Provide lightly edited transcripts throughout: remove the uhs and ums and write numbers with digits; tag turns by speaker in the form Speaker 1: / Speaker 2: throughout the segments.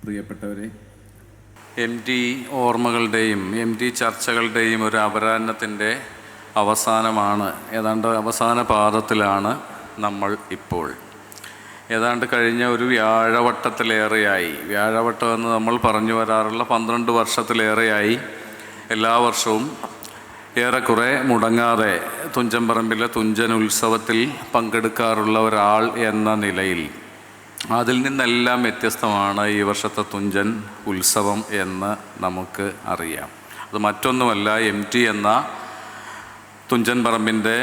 Speaker 1: പ്രിയപ്പെട്ടവരെ, MT ഓർമ്മകളുടെയും MT ചർച്ചകളുടെയും ഒരു അപരാഹ്നത്തിൻ്റെ അവസാനമാണ്. ഏതാണ്ട് അവസാന പാദത്തിലാണ് നമ്മൾ ഇപ്പോൾ. ഏതാണ്ട് കഴിഞ്ഞ ഒരു വ്യാഴവട്ടത്തിലേറെയായി, വ്യാഴവട്ടം എന്ന് നമ്മൾ പറഞ്ഞു വരാറുള്ള 12 വർഷത്തിലേറെയായി എല്ലാ വർഷവും ഏറെക്കുറെ മുടങ്ങാതെ തുഞ്ചൻപറമ്പിലെ തുഞ്ചൻ ഉത്സവത്തിൽ പങ്കെടുക്കാറുള്ള ഒരാൾ എന്ന നിലയിൽ അതിൽ നിന്നെല്ലാം വ്യത്യസ്തമാണ് ഈ വർഷത്തെ തുഞ്ചൻ ഉത്സവം എന്ന് നമുക്ക് അറിയാം. അത് മറ്റൊന്നുമല്ല, MT എന്ന തുഞ്ചൻപറമ്പിൻ്റെ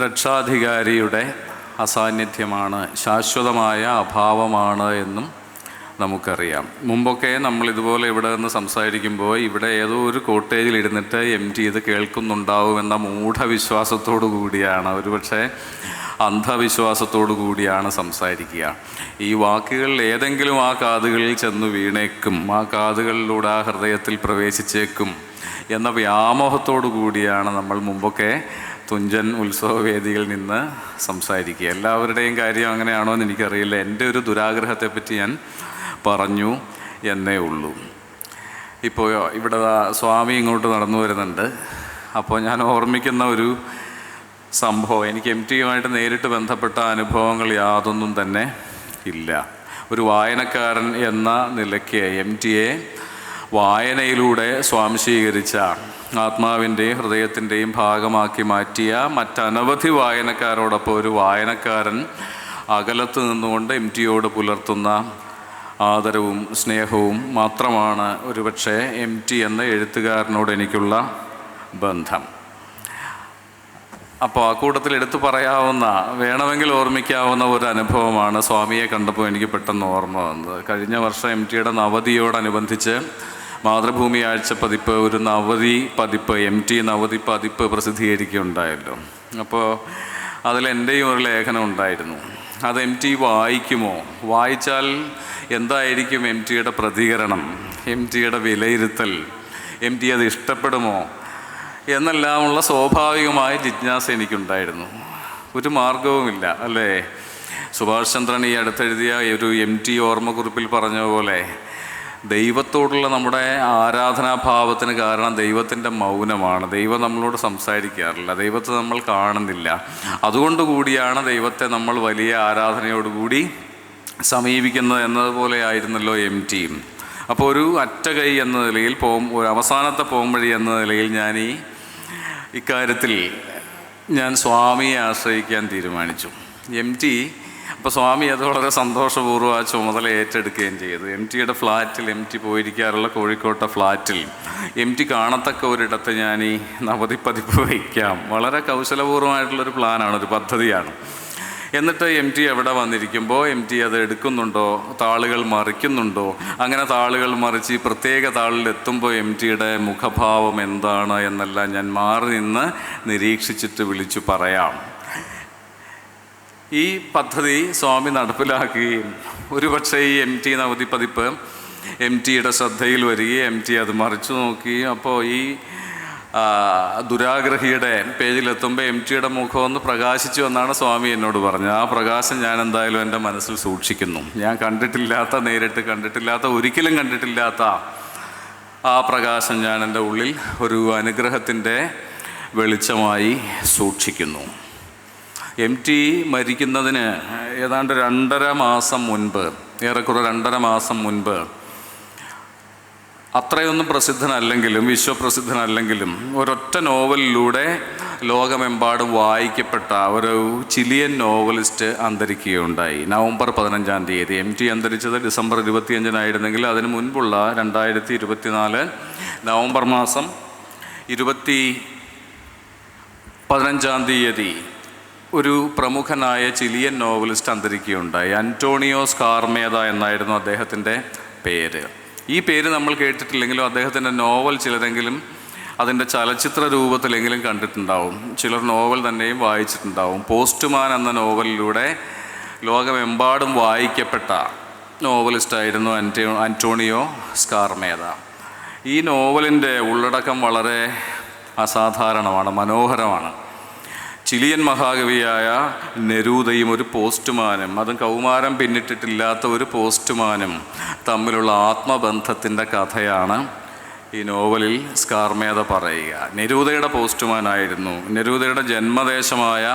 Speaker 1: രക്ഷാധികാരിയുടെ അസാന്നിധ്യമാണ്, ശാശ്വതമായ അഭാവമാണ് എന്നും നമുക്കറിയാം. മുമ്പൊക്കെ നമ്മൾ ഇതുപോലെ ഇവിടെ നിന്ന് സംസാരിക്കുമ്പോൾ ഇവിടെ ഏതോ ഒരു കോട്ടേജിൽ ഇരുന്നിട്ട് MT ഇത് കേൾക്കുന്നുണ്ടാവുമെന്ന മൂഢവിശ്വാസത്തോടു കൂടിയാണ്, ഒരുപക്ഷെ അന്ധവിശ്വാസത്തോടു കൂടിയാണ് സംസാരിക്കുക. ഈ വാക്കുകൾ ഏതെങ്കിലും ആ കാതുകളിൽ ചെന്ന് വീണേക്കും, ആ കാതുകളിലൂടെ ആ ഹൃദയത്തിൽ പ്രവേശിച്ചേക്കും എന്ന വ്യാമോഹത്തോടു കൂടിയാണ് നമ്മൾ മുമ്പൊക്കെ തുഞ്ചൻ ഉത്സവവേദിയിൽ നിന്ന് സംസാരിക്കുക. എല്ലാവരുടെയും കാര്യം അങ്ങനെയാണോ എന്ന് എനിക്കറിയില്ല. എൻ്റെ ഒരു ദുരാഗ്രഹത്തെപ്പറ്റി ഞാൻ പറഞ്ഞു എന്നേ ഉള്ളൂ. ഇപ്പോൾ ഇവിടെ സ്വാമി ഇങ്ങോട്ട് നടന്നു വരുന്നുണ്ട്. അപ്പോൾ ഞാൻ ഓർമ്മിക്കുന്ന ഒരു സംഭവം, എനിക്ക് MTയുമായിട്ട് നേരിട്ട് ബന്ധപ്പെട്ട അനുഭവങ്ങൾ യാതൊന്നും തന്നെ ഇല്ല. ഒരു വായനക്കാരൻ എന്ന നിലയ്ക്ക് MTയെ വായനയിലൂടെ സ്വാംശീകരിച്ച, ആത്മാവിൻ്റെയും ഹൃദയത്തിൻ്റെയും ഭാഗമാക്കി മാറ്റിയ മറ്റനവധി വായനക്കാരോടൊപ്പം ഒരു വായനക്കാരൻ അകലത്ത് നിന്നുകൊണ്ട് MTയോട് പുലർത്തുന്ന ആദരവും സ്നേഹവും മാത്രമാണ് ഒരുപക്ഷെ MT എന്ന എഴുത്തുകാരനോട് എനിക്കുള്ള ബന്ധം. അപ്പോൾ ആ കൂട്ടത്തിൽ എടുത്തു പറയാവുന്ന, വേണമെങ്കിൽ ഓർമ്മിക്കാവുന്ന ഒരു അനുഭവമാണ് സ്വാമിയെ കണ്ടപ്പോൾ എനിക്ക് പെട്ടെന്ന് ഓർമ്മ വന്നത്. കഴിഞ്ഞ വർഷം MTയുടെ നവതിയോടനുബന്ധിച്ച് മാതൃഭൂമി ആഴ്ച പതിപ്പ് ഒരു നവതി പതിപ്പ്, MT നവതി പതിപ്പ് പ്രസിദ്ധീകരിക്കുകയുണ്ടായല്ലോ. അപ്പോൾ അതിൽ എൻ്റെയും ഒരു ലേഖനം ഉണ്ടായിരുന്നു. അത് MT വായിക്കുമോ, വായിച്ചാൽ എന്തായിരിക്കും MTയുടെ പ്രതികരണം, MTയുടെ വിലയിരുത്തൽ, MT അത് ഇഷ്ടപ്പെടുമോ എന്നെല്ലാമുള്ള സ്വാഭാവികമായ ജിജ്ഞാസ എനിക്കുണ്ടായിരുന്നു. ഒരു മാർഗവുമില്ല, അല്ലേ? സുഭാഷ് ചന്ദ്രൻ ഈ അടുത്തെഴുതിയ ഒരു MT ഓർമ്മക്കുറിപ്പിൽ പറഞ്ഞ പോലെ ദൈവത്തോടുള്ള നമ്മുടെ ആരാധനാഭാവത്തിന് കാരണം ദൈവത്തിൻ്റെ മൗനമാണ്. ദൈവം നമ്മളോട് സംസാരിക്കാറില്ല, ദൈവത്തെ നമ്മൾ കാണുന്നില്ല. അതുകൊണ്ടുകൂടിയാണ് ദൈവത്തെ നമ്മൾ വലിയ ആരാധനയോടുകൂടി സമീപിക്കുന്നത് എന്നതുപോലെ ആയിരുന്നല്ലോ MTയും. അപ്പോൾ ഒരു അറ്റകൈ എന്ന നിലയിൽ ഒരു അവസാനത്തെ പോംവഴി എന്ന നിലയിൽ ഇക്കാര്യത്തിൽ ഞാൻ സ്വാമിയെ ആശ്രയിക്കാൻ തീരുമാനിച്ചു. MT അപ്പോൾ സ്വാമി അത് വളരെ സന്തോഷപൂർവ്വം ആ ചുമതല ഏറ്റെടുക്കുകയും ചെയ്തു. MTയുടെ ഫ്ലാറ്റിൽ, MT പോയിരിക്കാറുള്ള കോഴിക്കോട്ടെ ഫ്ലാറ്റിൽ MT കാണത്തക്ക ഒരിടത്ത് ഞാൻ ഈ നവതി പതിപ്പ് വയ്ക്കാം. വളരെ കൗശലപൂർവ്വമായിട്ടുള്ളൊരു പ്ലാനാണ്, ഒരു പദ്ധതിയാണ്. എന്നിട്ട് MT എവിടെ വന്നിരിക്കുമ്പോൾ MT അത് എടുക്കുന്നുണ്ടോ, താളുകൾ മറിക്കുന്നുണ്ടോ, അങ്ങനെ താളുകൾ മറിച്ച് പ്രത്യേക താളിലെത്തുമ്പോൾ MTയുടെ മുഖഭാവം എന്താണ് എന്നെല്ലാം ഞാൻ മാറി നിന്ന് നിരീക്ഷിച്ചിട്ട് വിളിച്ചു പറയാം. ഈ പദ്ധതി സ്വാമി നടപ്പിലാക്കുകയും ഒരുപക്ഷെ ഈ MT നവതി പതിപ്പ് MTയുടെ ശ്രദ്ധയിൽ വരികയും MT അത് മറിച്ചു നോക്കുകയും അപ്പോൾ ഈ ദുരാഗ്രഹിയുടെ പേജിലെത്തുമ്പോൾ MTയുടെ മുഖം ഒന്ന് പ്രകാശിച്ചു എന്നാണ് സ്വാമി എന്നോട് പറഞ്ഞത്. ആ പ്രകാശം ഞാൻ എന്തായാലും എൻ്റെ മനസ്സിൽ സൂക്ഷിക്കുന്നു. ഞാൻ കണ്ടിട്ടില്ലാത്ത, നേരിട്ട് കണ്ടിട്ടില്ലാത്ത, ഒരിക്കലും കണ്ടിട്ടില്ലാത്ത ആ പ്രകാശം ഞാൻ എൻ്റെ ഉള്ളിൽ ഒരു അനുഗ്രഹത്തിൻ്റെ വെളിച്ചമായി സൂക്ഷിക്കുന്നു. MT മരിക്കുന്നതിന് ഏതാണ്ട് 2.5 മാസം മുൻപ്, ഏറെക്കുറെ 2.5 മാസം മുൻപ്, അത്രയൊന്നും പ്രസിദ്ധനല്ലെങ്കിലും വിശ്വപ്രസിദ്ധനല്ലെങ്കിലും ഒരൊറ്റ നോവലിലൂടെ ലോകമെമ്പാടും വായിക്കപ്പെട്ട ഒരു ചിലിയൻ നോവലിസ്റ്റ് അന്തരിക്കുകയുണ്ടായി. നവംബർ 15-ാം തീയതി. MT അന്തരിച്ചത് ഡിസംബർ 25-നായിരുന്നെങ്കിൽ അതിന് മുൻപുള്ള 2024 നവംബർ മാസം 15-ാം തീയതി ഒരു പ്രമുഖനായ ചിലിയൻ നോവലിസ്റ്റ് അന്തരിക്കുകയുണ്ടായി. അന്റോണിയോ സ്കാർമേദ എന്നായിരുന്നു അദ്ദേഹത്തിൻ്റെ പേര്. ഈ പേര് നമ്മൾ കേട്ടിട്ടില്ലെങ്കിലും അദ്ദേഹത്തിൻ്റെ നോവൽ ചിലരെങ്കിലും അതിൻ്റെ ചലച്ചിത്ര രൂപത്തിലെങ്കിലും കണ്ടിട്ടുണ്ടാവും. ചിലർ നോവൽ തന്നെയും വായിച്ചിട്ടുണ്ടാവും. പോസ്റ്റ്മാൻ എന്ന നോവലിലൂടെ ലോകമെമ്പാടും വായിക്കപ്പെട്ട നോവലിസ്റ്റായിരുന്നു അന്റോണിയോ സ്കാർമേദ. ഈ നോവലിൻ്റെ ഉള്ളടക്കം വളരെ അസാധാരണമാണ്, മനോഹരമാണ്. ചിലിയൻ മഹാകവിയായ നെരൂദയും ഒരു പോസ്റ്റ്മാനും, അതും കൗമാരം പിന്നിട്ടിട്ടില്ലാത്ത ഒരു പോസ്റ്റ്മാനും തമ്മിലുള്ള ആത്മബന്ധത്തിൻ്റെ കഥയാണ് ഈ നോവലിൽ സ്കാർമേദ പറയുക. നെരൂദയുടെ പോസ്റ്റ്മാനായിരുന്നു. നെരൂദയുടെ ജന്മദേശമായ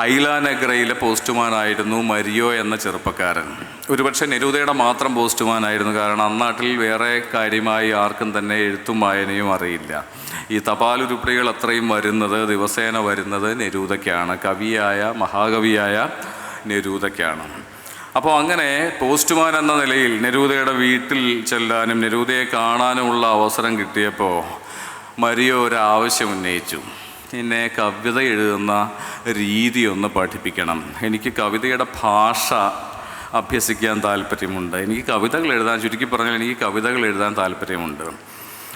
Speaker 1: ഐലാനെഗ്രയിലെ പോസ്റ്റ്മാനായിരുന്നു മരിയോ എന്ന ചെറുപ്പക്കാരൻ. ഒരുപക്ഷെ നെരൂദയുടെ മാത്രം പോസ്റ്റ്മാനായിരുന്നു. കാരണം അന്നാട്ടിൽ വേറെ കാര്യമായി ആർക്കും തന്നെ എഴുത്തും വായനയും അറിയില്ല. ഈ തപാലുരുപ്പടികൾ അത്രയും വരുന്നത്, ദിവസേന വരുന്നത് നെരൂദയ്ക്കാണ്, കവിയായ മഹാകവിയായ നെരൂദയ്ക്കാണ്. അപ്പോൾ അങ്ങനെ പോസ്റ്റ്മാൻ എന്ന നിലയിൽ നെരൂദയുടെ വീട്ടിൽ ചെല്ലാനും നെരൂദയെ കാണാനുമുള്ള അവസരം കിട്ടിയപ്പോൾ മരിയോ ഒരു ആവശ്യം ഉന്നയിച്ചു. എന്നെ കവിത എഴുതുന്ന രീതി ഒന്ന് പഠിപ്പിക്കണം. എനിക്ക് കവിതയുടെ ഭാഷ അഭ്യസിക്കാൻ താല്പര്യമുണ്ട്. എനിക്ക് കവിതകൾ എഴുതാൻ, ചുരുക്കി പറഞ്ഞാൽ എനിക്ക് കവിതകൾ എഴുതാൻ താല്പര്യമുണ്ട്.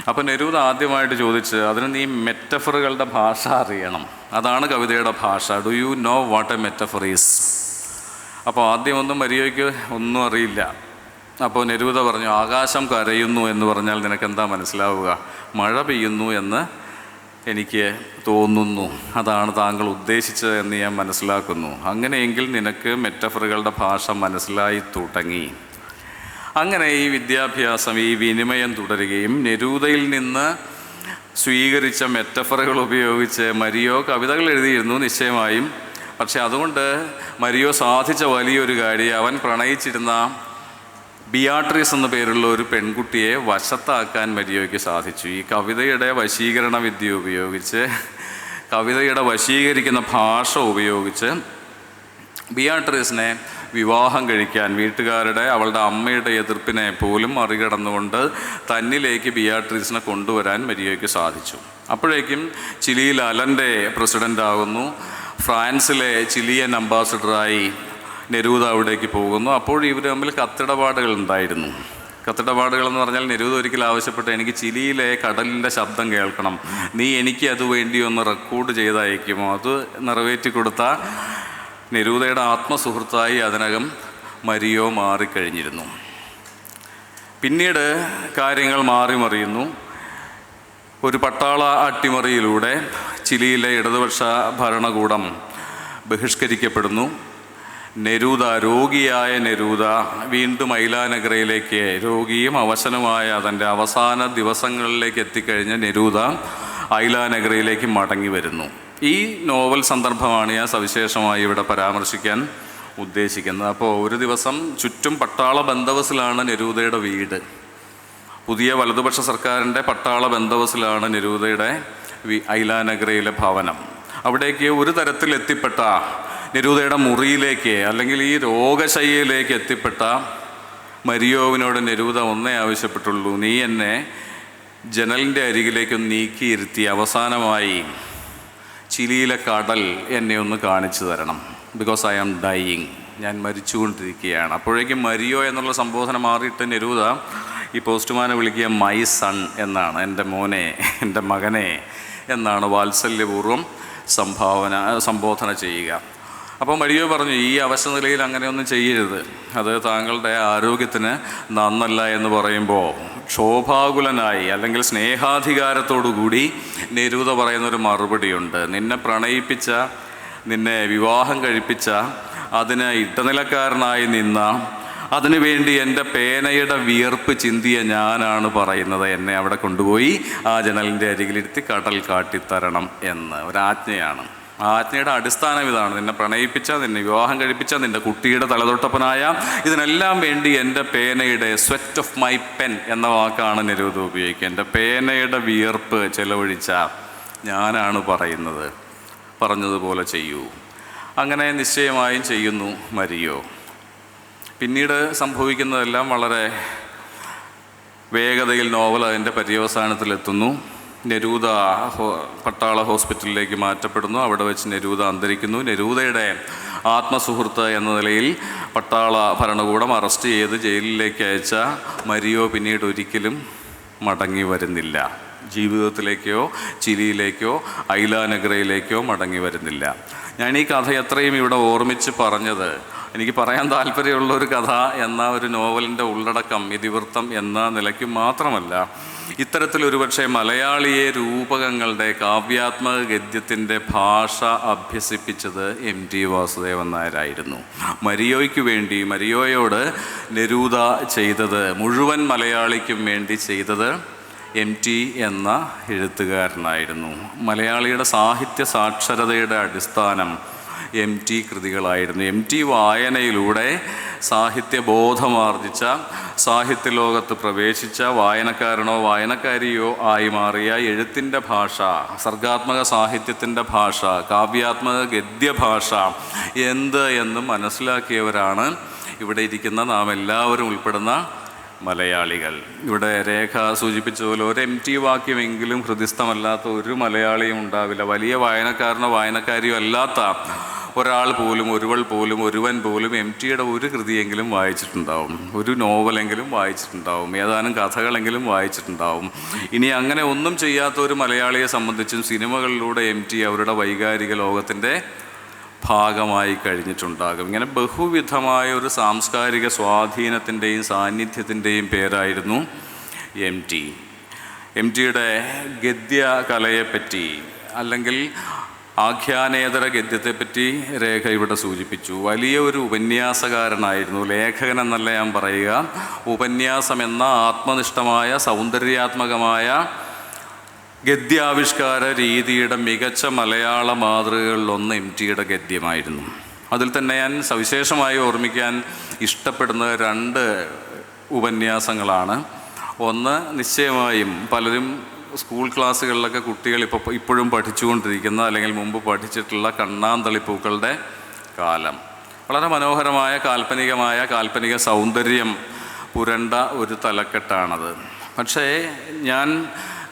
Speaker 1: അപ്പോൾ നെരൂദ ആദ്യമായിട്ട് ചോദിച്ച്, അതിന് നീ മെറ്റഫറുകളുടെ ഭാഷ അറിയണം, അതാണ് കവിതയുടെ ഭാഷ. Do you know what A metaphor is? അപ്പോൾ ആദ്യമൊന്നും മരിയോയ്ക്ക് ഒന്നും അറിയില്ല. അപ്പോൾ നെരൂദ പറഞ്ഞു, ആകാശം കരയുന്നു എന്ന് പറഞ്ഞാൽ നിനക്കെന്താ മനസ്സിലാവുക? മഴ പെയ്യുന്നു എന്ന് എനിക്ക് തോന്നുന്നു, അതാണ് താങ്കൾ ഉദ്ദേശിച്ചത് എന്ന് ഞാൻ മനസ്സിലാക്കുന്നു. അങ്ങനെയെങ്കിൽ നിനക്ക് മെറ്റഫറുകളുടെ ഭാഷ മനസ്സിലായി തുടങ്ങി. അങ്ങനെ ഈ വിദ്യാഭ്യാസം, ഈ വിനിമയം തുടരുകയും നെരൂദയിൽ നിന്ന് സ്വീകരിച്ച മെറ്റഫറുകൾ ഉപയോഗിച്ച് മരിയോ കവിതകൾ എഴുതിയിരുന്നു നിശ്ചയമായും. പക്ഷെ അതുകൊണ്ട് മരിയോ സാധിച്ച വലിയൊരു കാര്യം, അവൻ പ്രണയിച്ചിരുന്ന ബിയാട്രീസ് എന്ന പേരുള്ള ഒരു പെൺകുട്ടിയെ വശത്താക്കാൻ മരിയോയ്ക്ക് സാധിച്ചു. ഈ കവിതയുടെ വശീകരണ വിദ്യ ഉപയോഗിച്ച്, കവിതയുടെ വശീകരിക്കുന്ന ഭാഷ ഉപയോഗിച്ച് ബിയാട്രീസിനെ വിവാഹം കഴിക്കാൻ വീട്ടുകാരുടെ, അവളുടെ അമ്മയുടെ എതിർപ്പിനെ പോലും മറികടന്നുകൊണ്ട് തന്നിലേക്ക് ബിയാട്രീസിനെ കൊണ്ടുവരാൻ മരിയോയ്ക്ക് സാധിച്ചു. അപ്പോഴേക്കും ചിലിയിൽ അലൻ്റെ പ്രസിഡൻ്റ് ആകുന്നു. ഫ്രാൻസിലെ ചിലിയൻ അംബാസഡറായി നെരൂദ അവിടേക്ക് പോകുന്നു. അപ്പോൾ ഇവർ തമ്മിൽ കത്തിടപാടുകൾ ഉണ്ടായിരുന്നു. കത്തിടപാടുകൾ എന്ന് പറഞ്ഞാൽ നെരൂദ ഒരിക്കൽ ആവശ്യപ്പെട്ട്, എനിക്ക് ചിലിയിലെ കടലിൻ്റെ ശബ്ദം കേൾക്കണം, നീ എനിക്ക് അതുവേണ്ടി ഒന്ന് റെക്കോർഡ് ചെയ്തയക്കുമോ? അത് നിറവേറ്റി കൊടുത്ത നെരൂദയുടെ ആത്മസുഹൃത്തായി അതിനകം മരിയോ മാറിക്കഴിഞ്ഞിരുന്നു. പിന്നീട് കാര്യങ്ങൾ മാറിമറിയുന്നു. ഒരു പട്ടാള അട്ടിമറിയിലൂടെ ചിലിയിലെ ഇടതുപക്ഷ ഭരണകൂടം ബഹിഷ്കരിക്കപ്പെടുന്നു. നെരൂദ, രോഗിയായ നെരൂദ വീണ്ടും ഐലാനെഗ്രയിലേക്ക്, രോഗിയും അവശനുമായ തൻ്റെ അവസാന ദിവസങ്ങളിലേക്ക് എത്തിക്കഴിഞ്ഞ നെരൂദ ഐലാനെഗ്രയിലേക്ക് മടങ്ങി വരുന്നു. ഈ നോവൽ സന്ദർഭമാണ് ഞാൻ സവിശേഷമായി ഇവിടെ പരാമർശിക്കാൻ ഉദ്ദേശിക്കുന്നത്. അപ്പോൾ ഒരു ദിവസം ചുറ്റും പട്ടാള ബന്ദോബസ്തിലാണ് നെരൂദയുടെ വീട്. പുതിയ വലതുപക്ഷ സർക്കാരിൻ്റെ പട്ടാള ബന്ദോബസ്തിലാണ് നെരൂദയുടെ ഐലാനെഗ്രയിലെ ഭവനം. അവിടേക്ക് ഒരു തരത്തിൽ എത്തിപ്പെട്ട നെരൂദയുടെ മുറിയിലേക്ക്, അല്ലെങ്കിൽ ഈ രോഗശയ്യയിലേക്ക് എത്തിപ്പെട്ട മരിയോവിനോട് നെരൂദ ഒന്നേ ആവശ്യപ്പെട്ടുള്ളൂ, നീ എന്നെ ജനലിൻ്റെ അരികിലേക്കൊന്ന് നീക്കിയിരുത്തി അവസാനമായി ചിലിയിലെ കടൽ എന്നെ ഒന്ന് കാണിച്ചു തരണം. ബിക്കോസ് ഐ ആം ഡൈയിങ്, ഞാൻ മരിച്ചുകൊണ്ടിരിക്കുകയാണ്. അപ്പോഴേക്കും മരിയോ എന്നുള്ള സംബോധന മാറിയിട്ട് നെരൂദ ഈ പോസ്റ്റ്മാനെ വിളിക്കുക മൈ സൺ എന്നാണ്, എൻ്റെ മോനെ, എൻ്റെ മകനെ എന്നാണ് വാത്സല്യപൂർവ്വം സംബോധന ചെയ്യുക. അപ്പോൾ മരിയോ പറഞ്ഞു, ഈ അവശനിലയിൽ അങ്ങനെയൊന്നും ചെയ്യരുത്, അത് താങ്കളുടെ ആരോഗ്യത്തിന് നന്നല്ല എന്ന് പറയുമ്പോൾ ക്ഷോഭാകുലനായി, അല്ലെങ്കിൽ സ്നേഹാധികാരത്തോടു കൂടി നെരൂദ പറയുന്നൊരു മറുപടിയുണ്ട്. നിന്നെ പ്രണയിപ്പിച്ച, നിന്നെ വിവാഹം കഴിപ്പിച്ച, അതിന് ഇടനിലക്കാരനായി നിന്ന, അതിനുവേണ്ടി എൻ്റെ പേനയുടെ വിയർപ്പ് ചിന്തിയ ഞാനാണ് പറയുന്നത്, എന്നെ അവിടെ കൊണ്ടുപോയി ആ ജനലിൻ്റെ അരികിലിരുത്തി കടൽ കാട്ടിത്തരണം എന്ന് ഒരാജ്ഞയാണ്. ആ ആജ്ഞയുടെ അടിസ്ഥാനം ഇതാണ്: നിന്നെ പ്രണയിപ്പിച്ച, നിന്നെ വിവാഹം കഴിപ്പിച്ച, നിൻ്റെ കുട്ടിയുടെ തലതൊട്ടപ്പനായ, ഇതിനെല്ലാം വേണ്ടി എൻ്റെ പേനയുടെ സ്വെറ്റ് ഓഫ് മൈ പെൻ എന്ന വാക്കാണ് നെരൂദ ഉപയോഗിക്കുക. എൻ്റെ പേനയുടെ വിയർപ്പ് ചെലവഴിച്ച ഞാനാണ് പറയുന്നത്, പറഞ്ഞതുപോലെ ചെയ്യൂ. അങ്ങനെ നിശ്ചയമായും ചെയ്യുന്നു മരിയോ. പിന്നീട് സംഭവിക്കുന്നതെല്ലാം വളരെ വേഗതയിൽ നോവൽ അതിൻ്റെ പര്യവസാനത്തിലെത്തുന്നു. നെരൂദ പട്ടാള ഹോസ്പിറ്റലിലേക്ക് മാറ്റപ്പെടുന്നു. അവിടെ വെച്ച് നെരൂദ അന്തരിക്കുന്നു. നെരൂദയുടെ ആത്മസുഹൃത്ത് എന്ന നിലയിൽ പട്ടാള ഭരണകൂടം അറസ്റ്റ് ചെയ്ത് ജയിലിലേക്ക് അയച്ച മരിയോ പിന്നീട് ഒരിക്കലും മടങ്ങി വരുന്നില്ല. ജീവിതത്തിലേക്കോ ചിലിയിലേക്കോ ഐലാനെഗ്രയിലേക്കോ മടങ്ങി വരുന്നില്ല. ഞാൻ ഈ കഥ എത്രയും ഇവിടെ ഓർമ്മിച്ച് പറഞ്ഞത് എനിക്ക് പറയാൻ താല്പര്യമുള്ള ഒരു കഥ എന്ന ഒരു നോവലിൻ്റെ ഉള്ളടക്കം ഇതിവൃത്തം എന്ന നിലയ്ക്ക് മാത്രമല്ല, ഇത്തരത്തിലൊരു പക്ഷേ മലയാളിയെ രൂപകങ്ങളുടെ കാവ്യാത്മക ഗദ്യത്തിൻ്റെ ഭാഷ അഭ്യസിപ്പിച്ചത് MT വാസുദേവൻ നായരായിരുന്നു. മരിയോയ്ക്ക് വേണ്ടി, മരിയോയോട് നെരൂദ ചെയ്തത്, മുഴുവൻ മലയാളിക്കും വേണ്ടി ചെയ്തത് MT എന്ന എഴുത്തുകാരനായിരുന്നു. മലയാളിയുടെ സാഹിത്യ സാക്ഷരതയുടെ അടിസ്ഥാനം MT കൃതികളായിരുന്നു. MT വായനയിലൂടെ സാഹിത്യബോധമാർജിച്ച, സാഹിത്യലോകത്ത് പ്രവേശിച്ച, വായനക്കാരനോ വായനക്കാരിയോ ആയി മാറിയ എഴുത്തിൻ്റെ ഭാഷ, സർഗാത്മക സാഹിത്യത്തിൻ്റെ ഭാഷ, കാവ്യാത്മക ഗദ്യഭാഷ എന്ത് എന്ന് മനസ്സിലാക്കിയവരാണ് ഇവിടെ ഇരിക്കുന്ന നാം എല്ലാവരും ഉൾപ്പെടുന്ന മലയാളികൾ. ഇവിടെ രേഖ സൂചിപ്പിച്ച പോലെ ഒരു MT വാക്യമെങ്കിലും ഹൃദിസ്ഥമല്ലാത്ത ഒരു മലയാളിയും ഉണ്ടാവില്ല. വലിയ വായനക്കാരനോ വായനക്കാരിയോ അല്ലാത്ത ഒരാൾ പോലും, ഒരുവൻ പോലും MTയുടെ ഒരു കൃതിയെങ്കിലും വായിച്ചിട്ടുണ്ടാവും, ഒരു നോവലെങ്കിലും വായിച്ചിട്ടുണ്ടാവും, ഏതാനും കഥകളെങ്കിലും വായിച്ചിട്ടുണ്ടാവും. ഇനി അങ്ങനെ ഒന്നും ചെയ്യാത്ത ഒരു മലയാളിയെ സംബന്ധിച്ചും സിനിമകളിലൂടെ MT അവരുടെ വൈകാരിക ലോകത്തിൻ്റെ ഭാഗമായി കഴിഞ്ഞിട്ടുണ്ടാകും. ഇങ്ങനെ ബഹുവിധമായ ഒരു സാംസ്കാരിക സ്വാധീനത്തിൻ്റെയും സാന്നിധ്യത്തിൻ്റെയും പേരായിരുന്നു MTയുടെ ഗദ്യ കലയെപ്പറ്റി അല്ലെങ്കിൽ ആഖ്യാനേതര ഗദ്യത്തെപ്പറ്റി രേഖ ഇവിടെ സൂചിപ്പിച്ചു. വലിയ ഒരു ഉപന്യാസകാരനായിരുന്നു, ലേഖകൻ എന്നല്ല ഞാൻ പറയുക. ഉപന്യാസം എന്ന ആത്മനിഷ്ഠമായ സൗന്ദര്യാത്മകമായ ഗദ്യാവിഷ്കാര രീതിയുടെ മികച്ച മലയാള മാതൃകകളിലൊന്ന് MTയുടെ ഗദ്യമായിരുന്നു. അതിൽ തന്നെ ഞാൻ സവിശേഷമായി ഓർമ്മിക്കാൻ ഇഷ്ടപ്പെടുന്ന 2 ഉപന്യാസങ്ങളാണ്. ഒന്ന് നിശ്ചയമായും പലരും സ്കൂൾ ക്ലാസ്സുകളിലൊക്കെ കുട്ടികൾ ഇപ്പോഴും പഠിച്ചുകൊണ്ടിരിക്കുന്ന അല്ലെങ്കിൽ മുമ്പ് പഠിച്ചിട്ടുള്ള കണ്ണാന്തളിപ്പൂക്കളുടെ കാലം. വളരെ മനോഹരമായ കാൽപ്പനിക സൗന്ദര്യം പുരണ്ട ഒരു തലക്കെട്ടാണത്. പക്ഷേ ഞാൻ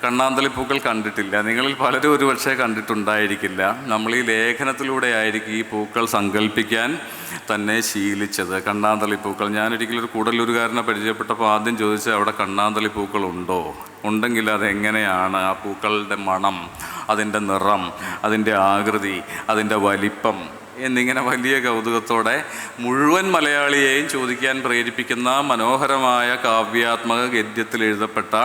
Speaker 1: കണ്ണാന്തളിപ്പൂക്കൾ കണ്ടിട്ടില്ല. നിങ്ങളിൽ പലരും ഒരുപക്ഷെ കണ്ടിട്ടുണ്ടായിരിക്കില്ല. നമ്മൾ ഈ ലേഖനത്തിലൂടെ ആയിരിക്കും ഈ പൂക്കൾ സങ്കല്പിക്കാൻ തന്നെ ശീലിച്ചത്. കണ്ണാന്തളിപ്പൂക്കൾ, ഞാനൊരിക്കലും ഒരു കൂടല്ലൂരുകാരനെ പരിചയപ്പെട്ടപ്പോൾ ആദ്യം ചോദിച്ചത് അവിടെ കണ്ണാന്തളിപ്പൂക്കൾ ഉണ്ടോ, ഉണ്ടെങ്കിൽ അതെങ്ങനെയാണ്, ആ പൂക്കളുടെ മണം, അതിൻ്റെ നിറം, അതിൻ്റെ ആകൃതി, അതിൻ്റെ വലിപ്പം എന്നിങ്ങനെ വലിയ കൗതുകത്തോടെ മുഴുവൻ മലയാളിയെയും ചോദിക്കാൻ പ്രേരിപ്പിക്കുന്ന മനോഹരമായ കാവ്യാത്മക ഗദ്യത്തിൽ എഴുതപ്പെട്ട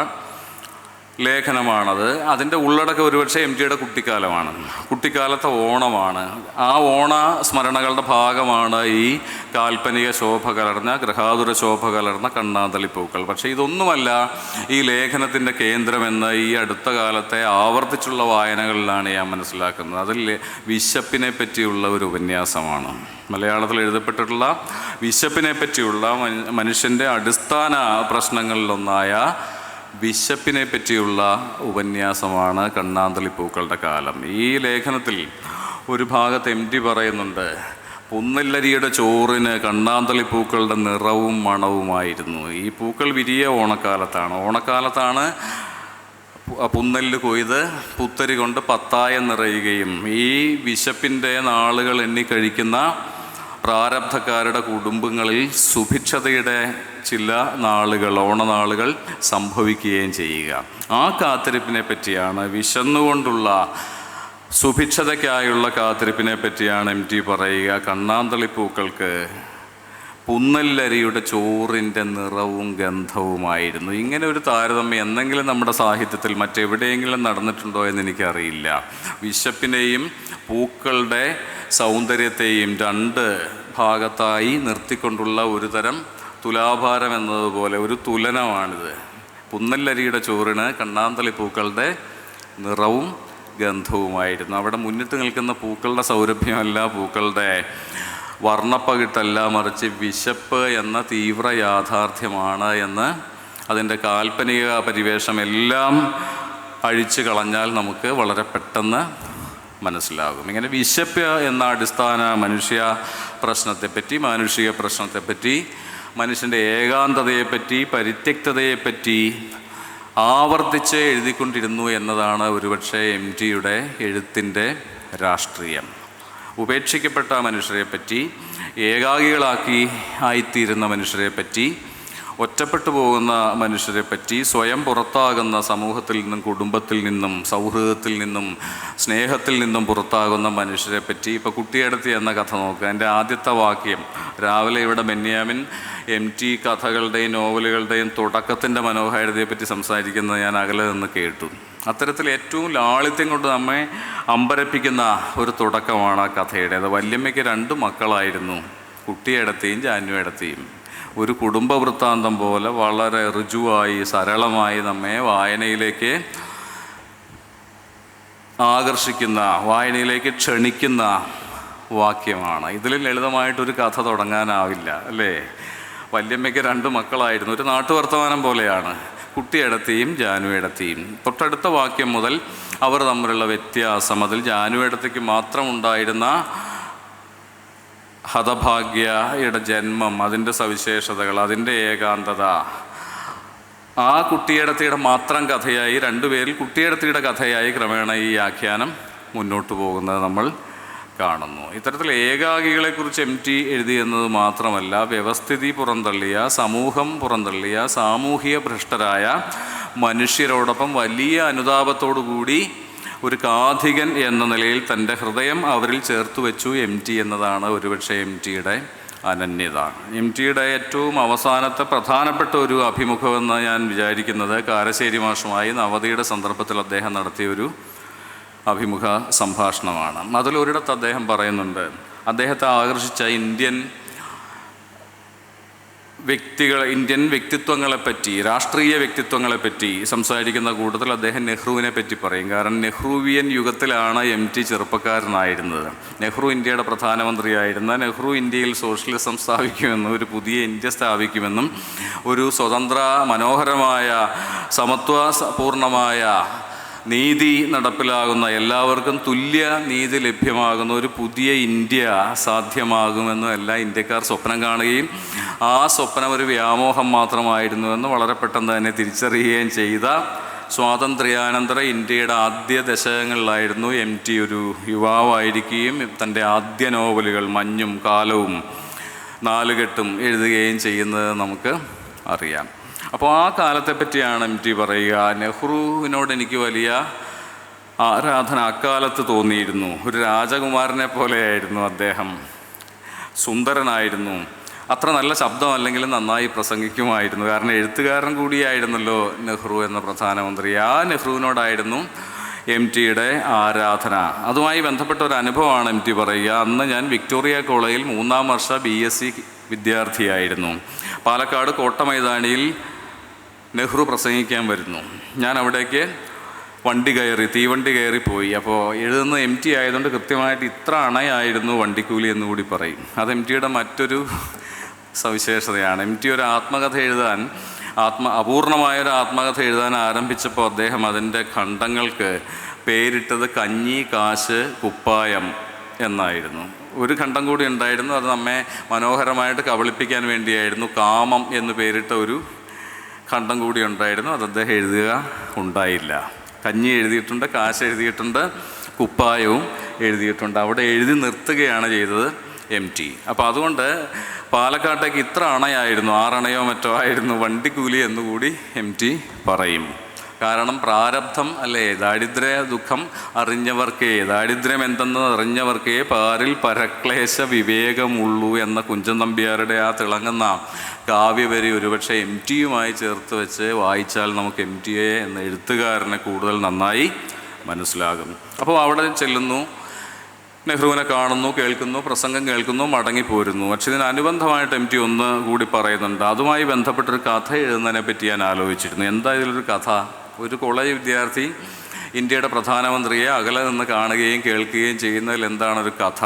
Speaker 1: ലേഖനമാണത്. അതിൻ്റെ ഉള്ളടക്കം ഒരുപക്ഷെ MTയുടെ കുട്ടിക്കാലത്തെ ഓണമാണ്. ആ ഓണ സ്മരണകളുടെ ഭാഗമാണ് ഈ കാൽപ്പനിക ശോഭ കലർന്ന, ഗൃഹാതുര ശോഭ കലർന്ന കണ്ണാന്തളിപ്പൂക്കൾ. പക്ഷേ ഇതൊന്നുമല്ല ഈ ലേഖനത്തിൻ്റെ കേന്ദ്രമെന്ന് ഈ അടുത്ത കാലത്തെ ആവർത്തിച്ചുള്ള വായനകളിലാണ് ഞാൻ മനസ്സിലാക്കുന്നത്. അതിൽ വിശപ്പിനെ പറ്റിയുള്ള ഒരു ഉപന്യാസമാണ്. മലയാളത്തിൽ എഴുതപ്പെട്ടിട്ടുള്ള വിശപ്പിനെ പറ്റിയുള്ള മനുഷ്യൻ്റെ അടിസ്ഥാന പ്രശ്നങ്ങളിലൊന്നായ വിശപ്പിനെ പറ്റിയുള്ള ഉപന്യാസമാണ് കണ്ണാന്തളിപ്പൂക്കളുടെ കാലം. ഈ ലേഖനത്തിൽ ഒരു ഭാഗത്ത് MT പറയുന്നുണ്ട്, പുന്നല്ലരിയുടെ ചോറിന് കണ്ണാന്തളിപ്പൂക്കളുടെ നിറവും മണവുമായിരുന്നു. ഈ പൂക്കൾ വിരിയ ഓണക്കാലത്താണ് പുന്നല്ല് കൊയ്ത് പുത്തരി കൊണ്ട് പത്തായം നിറയുകയും ഈ വിശപ്പിൻ്റെ നാളുകൾ എണ്ണിക്കഴിക്കുന്ന പ്രാരബ്ധക്കാരുടെ കുടുംബങ്ങളിൽ സുഭിക്ഷതയുടെ ചില നാളുകൾ, ഓണനാളുകൾ സംഭവിക്കുകയും ചെയ്യുക. ആ കാത്തിരിപ്പിനെ പറ്റിയാണ്, വിശന്നുകൊണ്ടുള്ള സുഭിക്ഷതയ്ക്കായുള്ള കാത്തിരിപ്പിനെ പറ്റിയാണ് MT പറയുക. കണ്ണാന്തളിപ്പൂക്കൾക്ക് പുന്നല്ലരിയുടെ ചോറിൻ്റെ നിറവും ഗന്ധവുമായിരുന്നു. ഇങ്ങനെ ഒരു താരതമ്യം എന്തെങ്കിലും നമ്മുടെ സാഹിത്യത്തിൽ മറ്റെവിടെയെങ്കിലും നടന്നിട്ടുണ്ടോ എന്ന് എനിക്കറിയില്ല. വിശപ്പിനെയും പൂക്കളുടെ സൗന്ദര്യത്തെയും 2 ഭാഗത്തായി നിർത്തിക്കൊണ്ടുള്ള ഒരു തരം തുലാഭാരം എന്നതുപോലെ ഒരു തുലനമാണിത്. പുന്നല്ലരിയുടെ ചോറിന് കണ്ണാന്തളിപ്പൂക്കളുടെ നിറവും ഗന്ധവുമായിരുന്നു. അവിടെ മുന്നിട്ട് നിൽക്കുന്ന പൂക്കളുടെ സൗരഭ്യമല്ല, പൂക്കളുടെ വർണ്ണപ്പകിട്ടല്ല, മറിച്ച് വിശപ്പ് എന്ന തീവ്ര യാഥാർത്ഥ്യമാണ് എന്ന് അതിൻ്റെ കാൽപ്പനിക പരിവേഷം എല്ലാം അഴിച്ചു കളഞ്ഞാൽ നമുക്ക് വളരെ പെട്ടെന്ന് മനസ്സിലാകും. ഇങ്ങനെ വിശപ്പ് എന്ന അടിസ്ഥാന മാനുഷിക പ്രശ്നത്തെപ്പറ്റി, മനുഷ്യൻ്റെ ഏകാന്തതയെപ്പറ്റി, പരിത്യക്തതയെപ്പറ്റി ആവർത്തിച്ച് എഴുതിക്കൊണ്ടിരുന്നു എന്നതാണ് ഒരുപക്ഷെ MTയുടെ എഴുത്തിൻ്റെ രാഷ്ട്രീയം. ഉപേക്ഷിക്കപ്പെട്ട മനുഷ്യരെപ്പറ്റി, ഏകാഗികളാക്കി ആയിത്തീരുന്ന മനുഷ്യരെപ്പറ്റി, ഒറ്റപ്പെട്ടു പോകുന്ന മനുഷ്യരെ പറ്റി, സ്വയം പുറത്താകുന്ന സമൂഹത്തിൽ നിന്നും, കുടുംബത്തിൽ നിന്നും, സൗഹൃദത്തിൽ നിന്നും, സ്നേഹത്തിൽ നിന്നും പുറത്താകുന്ന മനുഷ്യരെ പറ്റി. ഇപ്പോൾ കുട്ടിയെടുത്തി എന്ന കഥ നോക്കുക. എൻ്റെ ആദ്യത്തെ വാക്യം രാവിലെ ഇവിടെ ബെന്യാമിൻ MT കഥകളുടെയും നോവലുകളുടെയും തുടക്കത്തിൻ്റെ മനോഹാരിതയെപ്പറ്റി സംസാരിക്കുന്നത് ഞാൻ അകലെ നിന്ന് കേട്ടു. അത്തരത്തിൽ ഏറ്റവും ലാളിത്യം കൊണ്ട് നമ്മെ അമ്പരപ്പിക്കുന്ന ഒരു തുടക്കമാണ് ആ കഥയുടെ. അത് വല്യമ്മയ്ക്ക് 2 മക്കളായിരുന്നു, കുട്ടിയെടത്തിയും ജാനുവേടത്തിയും. ഒരു കുടുംബ വൃത്താന്തം പോലെ വളരെ ഋജുവായി സരളമായി നമ്മെ വായനയിലേക്ക് ആകർഷിക്കുന്ന, വായനയിലേക്ക് ക്ഷണിക്കുന്ന വാക്യമാണ്. ഇതിൽ ലളിതമായിട്ടൊരു കഥ തുടങ്ങാനാവില്ല അല്ലേ? വല്യമ്മയ്ക്ക് 2 മക്കളായിരുന്നു. ഒരു നാട്ടുവർത്തമാനം പോലെയാണ്. കുട്ടിയെടത്തിയും ജാനുവേടത്തിയും. തൊട്ടടുത്ത വാക്യം മുതൽ അവർ തമ്മിലുള്ള വ്യത്യാസം, അതിൽ ജാനുവേടത്തിക്ക് മാത്രം ഉണ്ടായിരുന്ന ഹതഭാഗ്യയുടെ ജന്മം, അതിൻ്റെ സവിശേഷതകൾ, അതിൻ്റെ ഏകാന്തത, ആ കുട്ടിയെടത്തിയുടെ മാത്രം കഥയായി, 2 പേരിൽ കുട്ടിയെടത്തിയുടെ കഥയായി ക്രമേണ ഈ ആഖ്യാനം മുന്നോട്ട് പോകുന്നത് നമ്മൾ കാണുന്നു. ഇത്തരത്തിൽ ഏകാകികളെക്കുറിച്ച് MT എഴുതിയെന്നത് മാത്രമല്ല, വ്യവസ്ഥിതി പുറന്തള്ളിയ, സമൂഹം പുറന്തള്ളിയ, സാമൂഹിക ഭ്രഷ്ടരായ മനുഷ്യരോടൊപ്പം വലിയ അനുതാപത്തോടുകൂടി ഒരു കാഥികൻ എന്ന നിലയിൽ തൻ്റെ ഹൃദയം അവരിൽ ചേർത്ത് വെച്ചു MT എന്നതാണ് ഒരുപക്ഷെ MTയുടെ അനന്യത. MTയുടെ ഏറ്റവും അവസാനത്തെ പ്രധാനപ്പെട്ട ഒരു അഭിമുഖമെന്ന് ഞാൻ വിചാരിക്കുന്നത് കാരശ്ശേരി മാഷുമായി നവതിയുടെ സന്ദർഭത്തിൽ അദ്ദേഹം നടത്തിയൊരു അഭിമുഖ സംഭാഷണമാണ്. അതിലൊരിടത്ത് അദ്ദേഹം പറയുന്നുണ്ട്, അദ്ദേഹത്തെ ആകർഷിച്ച ഇന്ത്യൻ വ്യക്തിത്വങ്ങളെപ്പറ്റി, രാഷ്ട്രീയ വ്യക്തിത്വങ്ങളെപ്പറ്റി സംസാരിക്കുന്ന കൂട്ടത്തിൽ അദ്ദേഹം നെഹ്റുവിനെ പറ്റി പറയും. കാരണം നെഹ്റുവിയൻ യുഗത്തിലാണ് MT ചെറുപ്പക്കാരനായിരുന്നത്. നെഹ്റു ഇന്ത്യയുടെ പ്രധാനമന്ത്രിയായിരുന്ന നെഹ്റു ഇന്ത്യയിൽ സോഷ്യലിസം സ്ഥാപിക്കുമെന്നും ഒരു പുതിയ ഇന്ത്യ സ്ഥാപിക്കുമെന്നും ഒരു സ്വതന്ത്ര, മനോഹരമായ, സമത്വപൂർണമായ നീതി നടപ്പിലാകുന്ന, എല്ലാവർക്കും തുല്യ നീതി ലഭ്യമാകുന്ന ഒരു പുതിയ ഇന്ത്യ സാധ്യമാകുമെന്നും എല്ലാ ഇന്ത്യക്കാർ സ്വപ്നം കാണുകയും ആ സ്വപ്നം ഒരു വ്യാമോഹം മാത്രമായിരുന്നുവെന്ന് വളരെ പെട്ടെന്ന് തന്നെ തിരിച്ചറിയുകയും ചെയ്ത സ്വാതന്ത്ര്യാനന്തര ഇന്ത്യയുടെ ആദ്യ ദശകങ്ങളിലായിരുന്നു MT ഒരു യുവാവായിരിക്കുകയും തൻ്റെ ആദ്യ നോവലുകൾ മഞ്ഞും കാലവും നാലുകെട്ടും എഴുതുകയും ചെയ്യുന്നത് നമുക്ക് അറിയാം. അപ്പോൾ ആ കാലത്തെ പറ്റിയാണ് MT പറയുക. നെഹ്റുവിനോട് എനിക്ക് വലിയ ആരാധന അക്കാലത്ത് തോന്നിയിരുന്നു. ഒരു രാജകുമാരനെ പോലെയായിരുന്നു അദ്ദേഹം. സുന്ദരനായിരുന്നു. അത്ര നല്ല ശബ്ദമല്ലെങ്കിലും നന്നായി പ്രസംഗിക്കുമായിരുന്നു. കാരണം എഴുത്തുകാരൻ കൂടിയായിരുന്നല്ലോ നെഹ്റു എന്ന പ്രധാനമന്ത്രി. ആ നെഹ്റുവിനോടായിരുന്നു MTയുടെ ആരാധന. അതുമായി ബന്ധപ്പെട്ട ഒരു അനുഭവമാണ് MT പറയുക. അന്ന് ഞാൻ വിക്ടോറിയ കോളേജിൽ 3ാം വർഷ BSc വിദ്യാർത്ഥിയായിരുന്നു. പാലക്കാട് കോട്ടമൈതാനിയിൽ നെഹ്റു പ്രസംഗിക്കാൻ വരുന്നു. ഞാൻ അവിടേക്ക് തീവണ്ടി കയറി പോയി. അപ്പോൾ എഴുതുന്ന MT ആയതുകൊണ്ട് കൃത്യമായിട്ട് ഇത്ര അണയായിരുന്നു വണ്ടിക്കൂലി എന്നുകൂടി പറയും. അത് MTയുടെ മറ്റൊരു സവിശേഷതയാണ്. MT ഒരു ആത്മകഥ എഴുതാൻ, അപൂർണമായൊരു ആത്മകഥ എഴുതാൻ ആരംഭിച്ചപ്പോൾ അദ്ദേഹം അതിൻ്റെ ഖണ്ഡങ്ങൾക്ക് പേരിട്ടത് കഞ്ഞി, കാശ്, കുപ്പായം എന്നായിരുന്നു. ഒരു ഖണ്ഡം കൂടി ഉണ്ടായിരുന്നു. അത് നമ്മെ മനോഹരമായിട്ട് കബളിപ്പിക്കാൻ വേണ്ടിയായിരുന്നു. കാമം എന്ന് പേരിട്ട ഒരു ഖണ്ഡം കൂടി ഉണ്ടായിരുന്നു. അത് അദ്ദേഹം എഴുതുക ഉണ്ടായില്ല. കഞ്ഞി എഴുതിയിട്ടുണ്ട്, കാശ് എഴുതിയിട്ടുണ്ട്, കുപ്പായവും എഴുതിയിട്ടുണ്ട്. അവിടെ എഴുതി നിർത്തുകയാണ് ചെയ്തത് MT. അപ്പോൾ അതുകൊണ്ട് പാലക്കാട്ടേക്ക് ഇത്ര അണയായിരുന്നു, 6 അണയോ മറ്റോ ആയിരുന്നു വണ്ടിക്കൂലി എന്നുകൂടി MT പറയും. കാരണം പ്രാരബ്ധം അല്ലേ, ദാരിദ്ര്യ ദുഃഖം അറിഞ്ഞവർക്കേ, ദാരിദ്ര്യം എന്തെന്ന് അറിഞ്ഞവർക്കേ പാരിൽ പരക്ലേശ വിവേകമുള്ളൂ എന്ന കുഞ്ചൻ നമ്പ്യാരുടെ ആ തിളങ്ങുന്ന കാവ്യവരി ഒരുപക്ഷെ MTയുമായി ചേർത്ത് വെച്ച് വായിച്ചാൽ നമുക്ക് MTയെ എന്ന എഴുത്തുകാരനെ കൂടുതൽ നന്നായി മനസ്സിലാകും. അപ്പോൾ അവിടെ ചെല്ലുന്നു, നെഹ്റുവിനെ കാണുന്നു, കേൾക്കുന്നു, പ്രസംഗം കേൾക്കുന്നു, മടങ്ങിപ്പോരുന്നു. പക്ഷെ ഇതിനനുബന്ധമായിട്ട് MT ഒന്ന് കൂടി പറയുന്നുണ്ട്. അതുമായി ബന്ധപ്പെട്ടൊരു കഥ എഴുതുന്നതിനെ പറ്റി ഞാൻ ആലോചിച്ചിരുന്നു. എന്താ ഇതിലൊരു കഥ? ഒരു കോളേജ് വിദ്യാർത്ഥി ഇന്ത്യയുടെ പ്രധാനമന്ത്രിയെ അകലെ നിന്ന് കാണുകയും കേൾക്കുകയും ചെയ്യുന്നതിൽ എന്താണൊരു കഥ?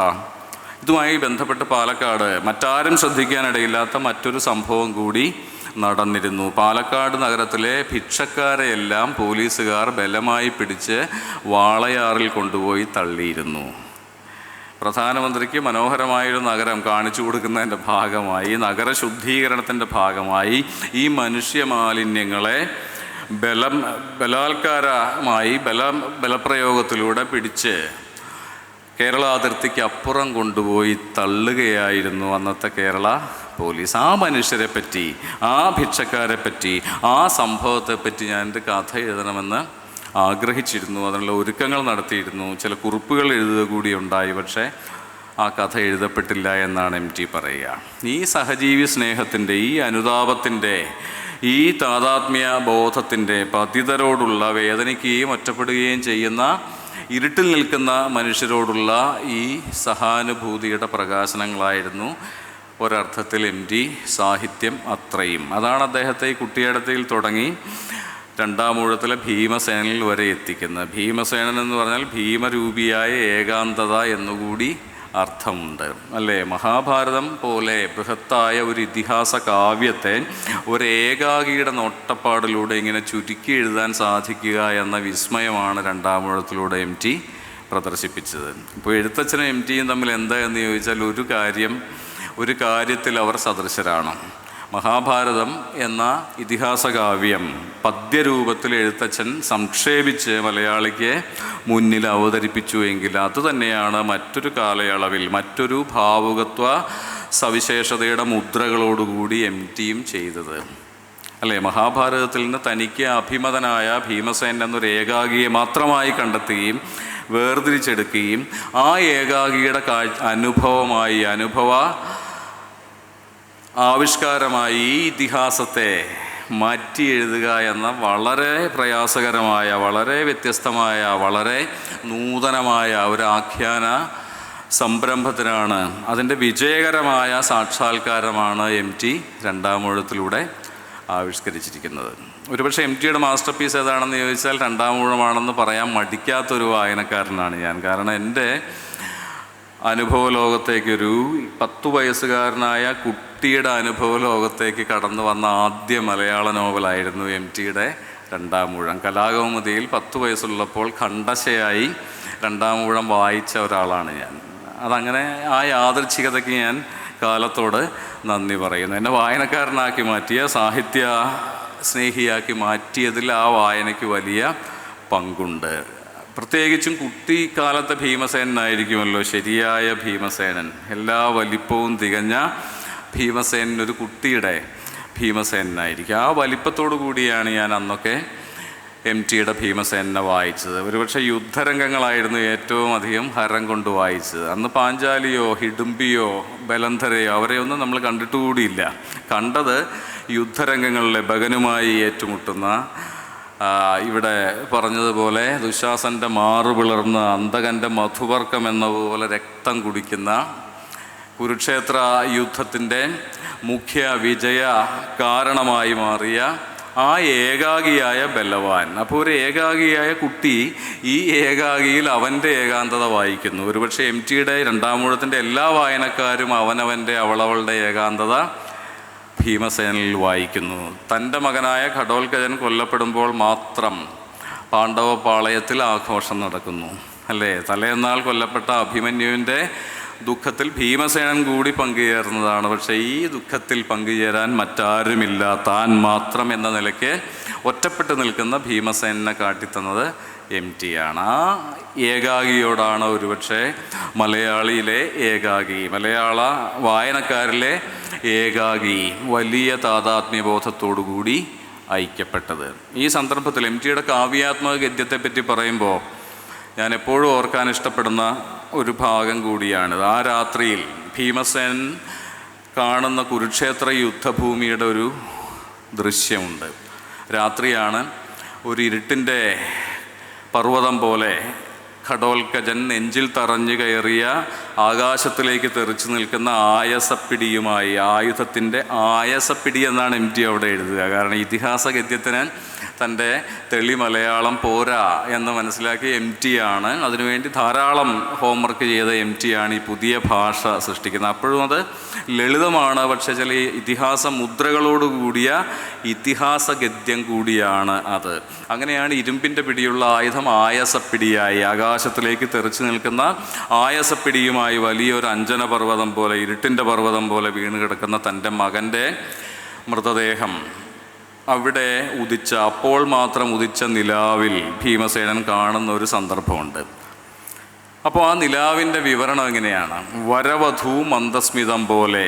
Speaker 1: ഇതുമായി ബന്ധപ്പെട്ട് പാലക്കാട് മറ്റാരും ശ്രദ്ധിക്കാനിടയില്ലാത്ത മറ്റൊരു സംഭവം കൂടി നടന്നിരുന്നു. പാലക്കാട് നഗരത്തിലെ ഭിക്ഷക്കാരെയെല്ലാം പോലീസുകാർ ബലമായി പിടിച്ച് വാളയാറിൽ കൊണ്ടുപോയി തള്ളിയിരുന്നു. പ്രധാനമന്ത്രിക്ക് മനോഹരമായൊരു നഗരം കാണിച്ചു കൊടുക്കുന്നതിൻ്റെ ഭാഗമായി, നഗര ശുദ്ധീകരണത്തിൻ്റെ ഭാഗമായി ഈ മനുഷ്യ മാലിന്യങ്ങളെ ബലപ്രയോഗത്തിലൂടെ പിടിച്ച് കേരള അതിർത്തിക്ക് അപ്പുറം കൊണ്ടുപോയി തള്ളുകയായിരുന്നു അന്നത്തെ കേരള പോലീസ്. ആ മനുഷ്യരെ പറ്റി, ആ ഭിക്ഷക്കാരെ പറ്റി, ആ സംഭവത്തെപ്പറ്റി ഞാൻ എൻ്റെ കഥ എഴുതണമെന്ന് ആഗ്രഹിച്ചിരുന്നു. അതിനുള്ള ഒരുക്കങ്ങൾ നടത്തിയിരുന്നു. ചില കുറിപ്പുകൾ എഴുതുക കൂടി ഉണ്ടായി. പക്ഷേ ആ കഥ എഴുതപ്പെട്ടില്ല എന്നാണ് MT പറയുക. ഈ സഹജീവി സ്നേഹത്തിൻ്റെ, ഈ അനുതാപത്തിൻ്റെ, ഈ താതാത്മ്യ ബോധത്തിൻ്റെ, പതിതരോടുള്ള, വേദനിക്കുകയും ഒറ്റപ്പെടുകയും ചെയ്യുന്ന, ഇരുട്ടിൽ നിൽക്കുന്ന മനുഷ്യരോടുള്ള ഈ സഹാനുഭൂതിയുടെ പ്രകാശനങ്ങളായിരുന്നു ഒരർത്ഥത്തിൽ MT സാഹിത്യം അത്രയും. അതാണ് അദ്ദേഹത്തെ ഈ കുട്ടിയേടത്തിൽ തുടങ്ങി രണ്ടാം ഊഴത്തിലെ ഭീമസേനനിൽ വരെ എത്തിക്കുന്നത്. ഭീമസേനൻ എന്ന് പറഞ്ഞാൽ ഭീമരൂപിയായ ഏകാന്തത എന്നുകൂടി അർത്ഥമുണ്ട്, അല്ലേ? മഹാഭാരതം പോലെ ബൃഹത്തായ ഒരു ഇതിഹാസ കാവ്യത്തെ ഒരു ഏകാകിയുടെ നോട്ടപ്പാടിലൂടെ ഇങ്ങനെ ചുരുക്കി എഴുതാൻ സാധിക്കുക എന്ന വിസ്മയമാണ് രണ്ടാം ഊഴത്തിലൂടെ MT പ്രദർശിപ്പിച്ചത്. ഇപ്പോൾ എഴുത്തച്ഛനും MTയും തമ്മിൽ എന്താ എന്ന് ചോദിച്ചാൽ ഒരു കാര്യത്തിൽ അവർ സദൃശരാണ്. മഹാഭാരതം എന്ന ഇതിഹാസകാവ്യം പദ്യരൂപത്തിൽ എഴുത്തച്ഛൻ സംക്ഷേപിച്ച് മലയാളിക്ക് മുന്നിൽ അവതരിപ്പിച്ചു എങ്കിൽ അതുതന്നെയാണ് മറ്റൊരു കാലയളവിൽ മറ്റൊരു ഭാവുകത്വ സവിശേഷതയുടെ മുദ്രകളോടുകൂടി MTയും ചെയ്തത്, അല്ലേ? മഹാഭാരതത്തിൽ നിന്ന് തനിക്ക് അഭിമതനായ ഭീമസേനൻ എന്നൊരു ഏകാകിയെ മാത്രമായി കണ്ടെത്തുകയും വേർതിരിച്ചെടുക്കുകയും ആ ഏകാകിയുടെ അനുഭവ ആവിഷ്കാരമായി ഈ ഇതിഹാസത്തെ മാറ്റി എഴുതുക എന്ന വളരെ പ്രയാസകരമായ, വളരെ വ്യത്യസ്തമായ, വളരെ നൂതനമായ ഒരു ആഖ്യാന സംരംഭത്തിനാണ്, അതിൻ്റെ വിജയകരമായ സാക്ഷാത്കാരമാണ് MT രണ്ടാം ഊഴത്തിലൂടെ ആവിഷ്കരിച്ചിരിക്കുന്നത്. ഒരുപക്ഷെ MTയുടെ മാസ്റ്റർ പീസ് ഏതാണെന്ന് ചോദിച്ചാൽ രണ്ടാം ഊഴമാണെന്ന് പറയാൻ മടിക്കാത്തൊരു വായനക്കാരനാണ് ഞാൻ. കാരണം എൻ്റെ അനുഭവ ലോകത്തേക്കൊരു 10 വയസ്സുകാരനായ കുട്ടിയുടെ അനുഭവ ലോകത്തേക്ക് കടന്നു വന്ന ആദ്യ മലയാള നോവലായിരുന്നു MTയുടെ രണ്ടാം ഊഴം. കലാകൗമുദിയിൽ 10 വയസ്സുള്ളപ്പോൾ ഖണ്ഡശയായി രണ്ടാം ഊഴം വായിച്ച ഒരാളാണ് ഞാൻ. അതങ്ങനെ ആ യാദൃച്ഛികതയ്ക്ക് ഞാൻ കാലത്തോട് നന്ദി പറയുന്നു. എന്നെ വായനക്കാരനാക്കി മാറ്റിയ, സാഹിത്യ സ്നേഹിയാക്കി മാറ്റിയതിൽ ആ വായനയ്ക്ക് വലിയ പങ്കുണ്ട്. പ്രത്യേകിച്ചും കുട്ടിക്കാലത്തെ ഭീമസേനായിരിക്കുമല്ലോ ശരിയായ ഭീമസേനൻ. എല്ലാ വലിപ്പവും തികഞ്ഞ ഭീമസേനൻ ഒരു കുട്ടിയുടെ ഭീമസേനായിരിക്കും. ആ വലിപ്പത്തോടു കൂടിയാണ് ഞാൻ അന്നൊക്കെ MTയുടെ ഭീമസേനെ വായിച്ചത്. ഒരുപക്ഷെ യുദ്ധരംഗങ്ങളായിരുന്നു ഏറ്റവും അധികം ഹരം കൊണ്ട് വായിച്ചത്. അന്ന് പാഞ്ചാലിയോ ഹിഡുംബിയോ ബലന്ധരയോ അവരെയൊന്നും നമ്മൾ കണ്ടിട്ടുകൂടിയില്ല. കണ്ടത് യുദ്ധരംഗങ്ങളിലെ ബഗനുമായി ഏറ്റുമുട്ടുന്ന, ഇവിടെ പറഞ്ഞതുപോലെ ദുശാസൻ്റെ മാറു പിളർന്ന് അന്തകൻ്റെ മധുവർക്കം എന്ന പോലെ രക്തം കുടിക്കുന്ന കുരുക്ഷേത്ര യുദ്ധത്തിൻ്റെ മുഖ്യ വിജയ കാരണമായി മാറിയ ആ ഏകാഗിയായ ബലവാൻ. അപ്പോൾ ഒരു ഏകാഗിയായ കുട്ടി ഈ ഏകാഗിയിൽ അവൻ്റെ ഏകാന്തത വായിക്കുന്നു. ഒരുപക്ഷെ MTയുടെ രണ്ടാം ഊഴത്തിൻ്റെ എല്ലാ വായനക്കാരും അവളവളുടെ ഏകാന്തത ഭീമസേനനിൽ വായിക്കുന്നു. തൻ്റെ മകനായ ഘടോൽക്കജൻ കൊല്ലപ്പെടുമ്പോൾ മാത്രം പാണ്ഡവ പാളയത്തിൽ ആഘോഷം നടക്കുന്നു, അല്ലേ? തലേന്നാൾ കൊല്ലപ്പെട്ട അഭിമന്യുവിൻ്റെ ദുഃഖത്തിൽ ഭീമസേനൻ കൂടി പങ്കുചേർന്നതാണ്. പക്ഷേ ഈ ദുഃഖത്തിൽ പങ്കുചേരാൻ മറ്റാരുമില്ല, താൻ മാത്രം എന്ന നിലയ്ക്ക് ഒറ്റപ്പെട്ട് നിൽക്കുന്ന ഭീമസേനനെ കാട്ടിത്തന്നത് MTയാണ്. ആ ഏകാഗിയോടാണ് ഒരുപക്ഷെ മലയാളിയിലെ ഏകാഗി, മലയാള വായനക്കാരിലെ ഏകാഗി വലിയ താതാത്മ്യബോധത്തോടുകൂടി ഐക്യപ്പെട്ടത്. ഈ സന്ദർഭത്തിൽ MTയുടെ കാവ്യാത്മക ഗദ്യത്തെപ്പറ്റി പറയുമ്പോൾ ഞാൻ എപ്പോഴും ഓർക്കാൻ ഇഷ്ടപ്പെടുന്ന ഒരു ഭാഗം കൂടിയാണ്. ആ രാത്രിയിൽ ഭീമസേനൻ കാണുന്ന കുരുക്ഷേത്ര യുദ്ധഭൂമിയുടെ ഒരു ദൃശ്യമുണ്ട്. രാത്രിയാണ്. ഒരു ഇരുട്ടിൻ്റെ പർവ്വതം പോലെ ഘടോൽക്കജൻ നെഞ്ചിൽ തറഞ്ഞു കയറിയ ആകാശത്തിലേക്ക് തെറിച്ചു നിൽക്കുന്ന ആയസപ്പിടിയുമായി, ആയുധത്തിൻ്റെ ആയസപ്പിടി എന്നാണ് MT അവിടെ എഴുതുക. കാരണം ഇതിഹാസ ഗദ്യത്തിന് തൻ്റെ തെളി മലയാളം പോരാ എന്ന് മനസ്സിലാക്കിയ MTയാണ്. അതിനുവേണ്ടി ധാരാളം ഹോംവർക്ക് ചെയ്ത MTയാണ് ഈ പുതിയ ഭാഷ സൃഷ്ടിക്കുന്നത്. അപ്പോഴും അത് ലളിതമാണ്, പക്ഷേ ചില ഇതിഹാസ മുദ്രകളോടുകൂടിയ ഇതിഹാസ ഗദ്യം കൂടിയാണ് അത്. അങ്ങനെയാണ് ഇരുമ്പിൻ്റെ പിടിയുള്ള ആയുധം ആയസപ്പിടിയായി, ആകാശത്തിലേക്ക് തെറിച്ചു നിൽക്കുന്ന ആയസപ്പിടിയുമായി വലിയൊരു അഞ്ജന പർവ്വതം പോലെ, ഇരുട്ടിൻ്റെ പർവ്വതം പോലെ വീണ് കിടക്കുന്ന തൻ്റെ മകൻ്റെ മൃതദേഹം അവിടെ അപ്പോൾ മാത്രം ഉദിച്ച നിലാവിൽ ഭീമസേനൻ കാണുന്ന ഒരു സന്ദർഭമുണ്ട്. അപ്പോൾ ആ നിലാവിൻ്റെ വിവരണം എങ്ങനെയാണ്? വരവധൂ മന്ദസ്മിതം പോലെ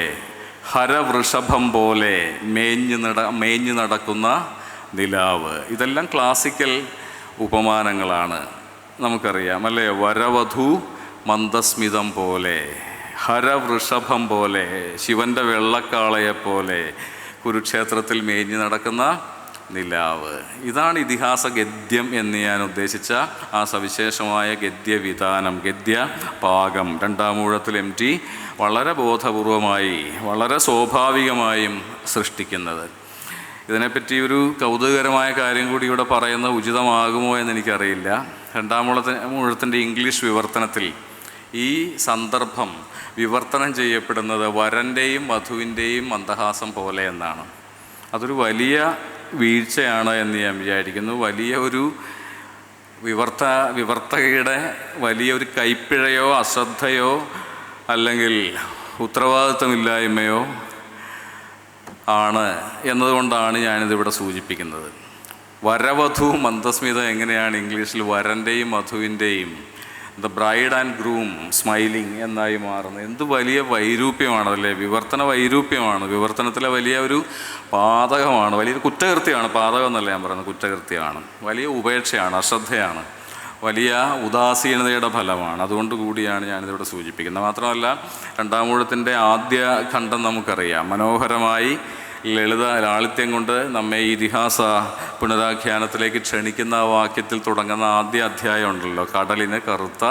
Speaker 1: ഹരവൃഷഭം പോലെ മേഞ്ഞു നടക്കുന്ന നിലാവ്. ഇതെല്ലാം ക്ലാസിക്കൽ ഉപമാനങ്ങളാണ്, നമുക്കറിയാം അല്ലേ? വരവധു മന്ദസ്മിതം പോലെ, ഹരവൃഷഭം പോലെ, ശിവൻ്റെ വെള്ളക്കാളയെപ്പോലെ കുരുക്ഷേത്രത്തിൽ മേഞ്ഞു നടക്കുന്ന നിലാവ്. ഇതാണ് ഇതിഹാസ ഗദ്യം എന്ന് ഞാൻ ഉദ്ദേശിച്ച ആ സവിശേഷമായ ഗദ്യവിധാനം, ഗദ്യപാകം. രണ്ടാമൂഴത്തിൽ MT വളരെ ബോധപൂർവമായി, വളരെ സ്വാഭാവികമായും സൃഷ്ടിക്കുന്നത്. ഇതിനെപ്പറ്റി ഒരു കൗതുകകരമായ കാര്യം കൂടി ഇവിടെ പറയുന്നത് ഉചിതമാകുമോ എന്നെനിക്കറിയില്ല. രണ്ടാമൂഴത്തിൻ്റെ ഇംഗ്ലീഷ് വിവർത്തനത്തിൽ ഈ സന്ദർഭം വിവർത്തനം ചെയ്യപ്പെടുന്നത് വരൻ്റെയും വധുവിൻ്റെയും മന്ദഹാസം പോലെ എന്നാണ്. അതൊരു വലിയ വീഴ്ചയാണ് എന്ന് ഞാൻ വിചാരിക്കുന്നു. വലിയ ഒരു വിവർത്തകയുടെ വലിയൊരു കൈപ്പിഴയോ അശ്രദ്ധയോ അല്ലെങ്കിൽ ഉത്തരവാദിത്വമില്ലായ്മയോ ആണ് എന്നതുകൊണ്ടാണ് ഞാനിതിവിടെ സൂചിപ്പിക്കുന്നത്. വരവധു മന്ദസ്മിതം എങ്ങനെയാണ് ഇംഗ്ലീഷിൽ വരൻ്റെയും വധുവിൻ്റെയും the bride and groom smiling എന്നായി മാറുന്നത്? എന്ത് വലിയ വൈരൂപ്യമാണല്ലേ, വിവർത്തന വൈരൂപ്യമാണ്, വിവർത്തനത്തിലെ വലിയ ഒരു പാതകമാണ്, വലിയൊരു കുറ്റകൃത്യമാണ്. പാതകം എന്നല്ല ഞാൻ പറയുന്നത്, കുറ്റകൃത്യമാണ്, വലിയ ഉപേക്ഷയാണ്, അശ്രദ്ധയാണ്, വലിയ ഉദാസീനതയുടെ ഫലമാണ്. അതുകൊണ്ട് കൂടിയാണ് ഞാനിതിവിടെ സൂചിപ്പിക്കുന്നത്. മാത്രമല്ല, രണ്ടാമൂഴത്തിൻ്റെ ആദ്യ ഖണ്ഡം നമുക്കറിയാം, മനോഹരമായി ലാളിത്യം കൊണ്ട് നമ്മെ ഇതിഹാസ പുനരാഖ്യാനത്തിലേക്ക് ക്ഷണിക്കുന്ന ആ വാക്യത്തിൽ തുടങ്ങുന്ന ആദ്യ അധ്യായം ഉണ്ടല്ലോ, കടലിന് കറുത്ത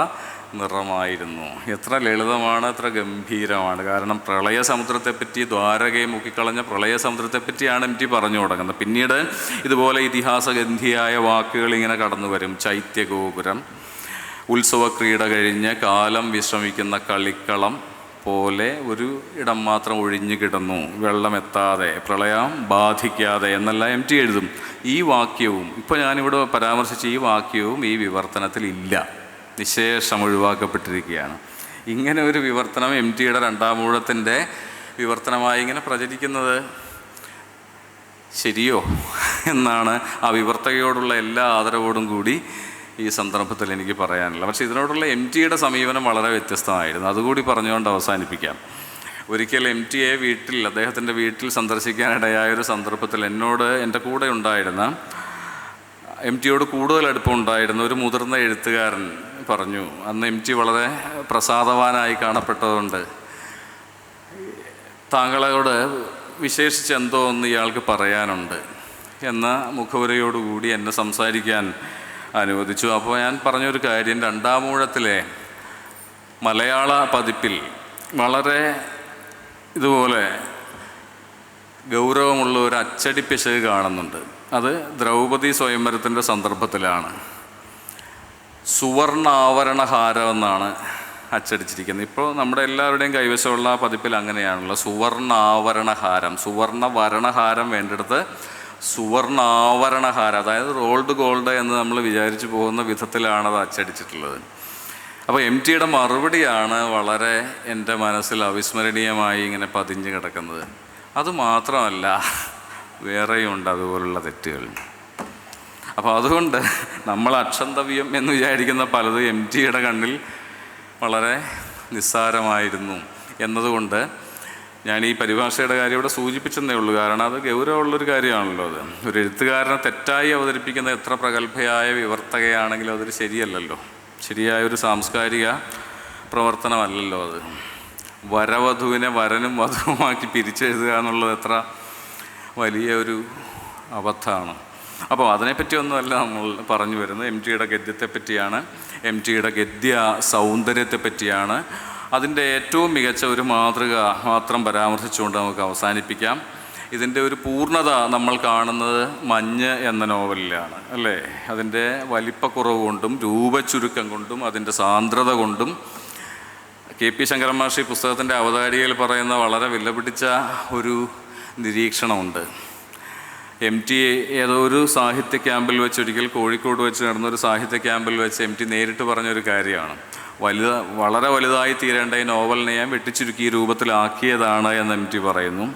Speaker 1: നിറമായിരുന്നു. എത്ര ലളിതമാണ്, എത്ര ഗംഭീരമാണ്. കാരണം പ്രളയ സമുദ്രത്തെപ്പറ്റി, ദ്വാരകയെ മുക്കിക്കളഞ്ഞ പ്രളയ സമുദ്രത്തെപ്പറ്റിയാണ് MT പറഞ്ഞു തുടങ്ങുന്നത്. പിന്നീട് ഇതുപോലെ ഇതിഹാസഗന്ധിയായ വാക്കുകൾ ഇങ്ങനെ കടന്നു വരും. ചൈത്യഗോപുരം, ഉത്സവക്രീഡ കഴിഞ്ഞ് കാലം വിശ്രമിക്കുന്ന കളിക്കളം പോലെ ഒരു ഇടം മാത്രം ഒഴിഞ്ഞു കിടന്നു, വെള്ളമെത്താതെ, പ്രളയം ബാധിക്കാതെ എന്നെല്ലാം MT എഴുതും. ഈ വാക്യവും ഇപ്പോൾ ഞാനിവിടെ പരാമർശിച്ച ഈ വാക്യവും ഈ വിവർത്തനത്തിൽ ഇല്ല, നിശേഷം ഒഴിവാക്കപ്പെട്ടിരിക്കുകയാണ്. ഇങ്ങനെ ഒരു വിവർത്തനം MTയുടെ രണ്ടാമൂഴത്തിൻ്റെ വിവർത്തനമായി ഇങ്ങനെ പ്രചരിക്കുന്നത് ശരിയോ എന്നാണ് ആ വിവർത്തകയോടുള്ള എല്ലാ ആദരവോടും കൂടി ഈ സന്ദർഭത്തിൽ എനിക്ക് പറയാനുള്ളത്. പക്ഷേ ഇതിനോടുള്ള MTയുടെ സമീപനം വളരെ വ്യത്യസ്തമായിരുന്നു. അതുകൂടി പറഞ്ഞുകൊണ്ട് അവസാനിപ്പിക്കാം. ഒരിക്കൽ MTയെ അദ്ദേഹത്തിൻ്റെ വീട്ടിൽ സന്ദർശിക്കാനിടയായൊരു സന്ദർഭത്തിൽ എന്നോട്, എൻ്റെ കൂടെ ഉണ്ടായിരുന്ന, MTയോട് കൂടുതൽ അടുപ്പമുണ്ടായിരുന്ന ഒരു മുതിർന്ന എഴുത്തുകാരൻ പറഞ്ഞു, അന്ന് MT വളരെ പ്രസാദവാനായി കാണപ്പെട്ടതുകൊണ്ട് താങ്കളോട് വിശേഷിച്ച് എന്തോ ഒന്ന് ഇയാൾക്ക് പറയാനുണ്ട് എന്ന മുഖവുരയോടുകൂടി എന്നെ സംസാരിക്കാൻ അനുവദിച്ചു. അപ്പോൾ ഞാൻ പറഞ്ഞൊരു കാര്യം, രണ്ടാമൂഴത്തിലെ മലയാള പതിപ്പിൽ വളരെ ഇതുപോലെ ഗൗരവമുള്ള ഒരു അച്ചടി പിശക് കാണുന്നുണ്ട്. അത് ദ്രൗപദി സ്വയംവരത്തിൻ്റെ സന്ദർഭത്തിലാണ്. സുവർണാവരണഹാരം എന്നാണ് അച്ചടിച്ചിരിക്കുന്നത്. ഇപ്പോൾ നമ്മുടെ എല്ലാവരുടെയും കൈവശമുള്ള പതിപ്പിൽ അങ്ങനെയാണല്ലോ, സുവർണാവരണഹാരം. സുവർണവരണഹാരം വേണ്ടിടത്ത് സുവർണാവരണഹാരം, അതായത് റോൾഡ് ഗോൾഡ് എന്ന് നമ്മൾ വിചാരിച്ചു പോകുന്ന വിധത്തിലാണത് അച്ചടിച്ചിട്ടുള്ളത്. അപ്പോൾ MTയുടെ മറുപടിയാണ് വളരെ എൻ്റെ മനസ്സിൽ അവിസ്മരണീയമായി ഇങ്ങനെ പതിഞ്ഞു കിടക്കുന്നത്. അതുമാത്രമല്ല, വേറെയുണ്ട് അതുപോലുള്ള തെറ്റുകൾ. അപ്പോൾ അതുകൊണ്ട് നമ്മൾ അക്ഷന്തവ്യം എന്ന് വിചാരിക്കുന്ന പലതും MTയുടെ കണ്ണിൽ വളരെ നിസ്സാരമായിരുന്നു എന്നതുകൊണ്ട് ഞാൻ ഈ പരിഭാഷയുടെ കാര്യം ഇവിടെ സൂചിപ്പിച്ചെന്നേ ഉള്ളൂ. കാരണം അത് ഗൗരവമുള്ളൊരു കാര്യമാണല്ലോ. അത് ഒരു എഴുത്തുകാരനെ തെറ്റായി അവതരിപ്പിക്കുന്ന എത്ര പ്രഗത്ഭയായ വിവർത്തകയാണെങ്കിലും അതൊരു ശരിയല്ലല്ലോ, ശരിയായൊരു സാംസ്കാരിക പ്രവർത്തനമല്ലല്ലോ അത്. വരവധുവിനെ വരനും വധുവുമാക്കി പിരിച്ചെഴുതുക എന്നുള്ളത് എത്ര വലിയ ഒരു അബദ്ധമാണ്. അപ്പോൾ അതിനെപ്പറ്റിയൊന്നുമല്ല നമ്മൾ പറഞ്ഞു വരുന്നത്. MTയുടെ ഗദ്യത്തെപ്പറ്റിയാണ്, MTയുടെ ഗദ്യ സൗന്ദര്യത്തെപ്പറ്റിയാണ്. അതിൻ്റെ ഏറ്റവും മികച്ച ഒരു മാതൃക മാത്രം പരാമർശിച്ചുകൊണ്ട് നമുക്ക് അവസാനിപ്പിക്കാം. ഇതിൻ്റെ ഒരു പൂർണ്ണത നമ്മൾ കാണുന്നത് മഞ്ഞ് എന്ന നോവലിലാണ് അല്ലേ? അതിൻ്റെ വലിപ്പക്കുറവ് കൊണ്ടും രൂപച്ചുരുക്കം കൊണ്ടും അതിൻ്റെ സാന്ദ്രത കൊണ്ടും. KP ശങ്കരൻ മാഷ് പുസ്തകത്തിൻ്റെ അവതാരികയിൽ പറയുന്ന വളരെ വിലപിടിച്ച ഒരു നിരീക്ഷണമുണ്ട്. MT ഏതോ ഒരു സാഹിത്യ ക്യാമ്പിൽ വെച്ച്, ഒരിക്കൽ കോഴിക്കോട് വെച്ച് നടന്നൊരു സാഹിത്യ ക്യാമ്പിൽ വെച്ച് MT നേരിട്ട് പറഞ്ഞൊരു കാര്യമാണ്, വളരെ വലുതായി തീരേണ്ട ഈ നോവലിനെ ഞാൻ വെട്ടിച്ചുരുക്കി ഈ രൂപത്തിലാക്കിയതാണ് എന്ന് MT പറയുന്നു.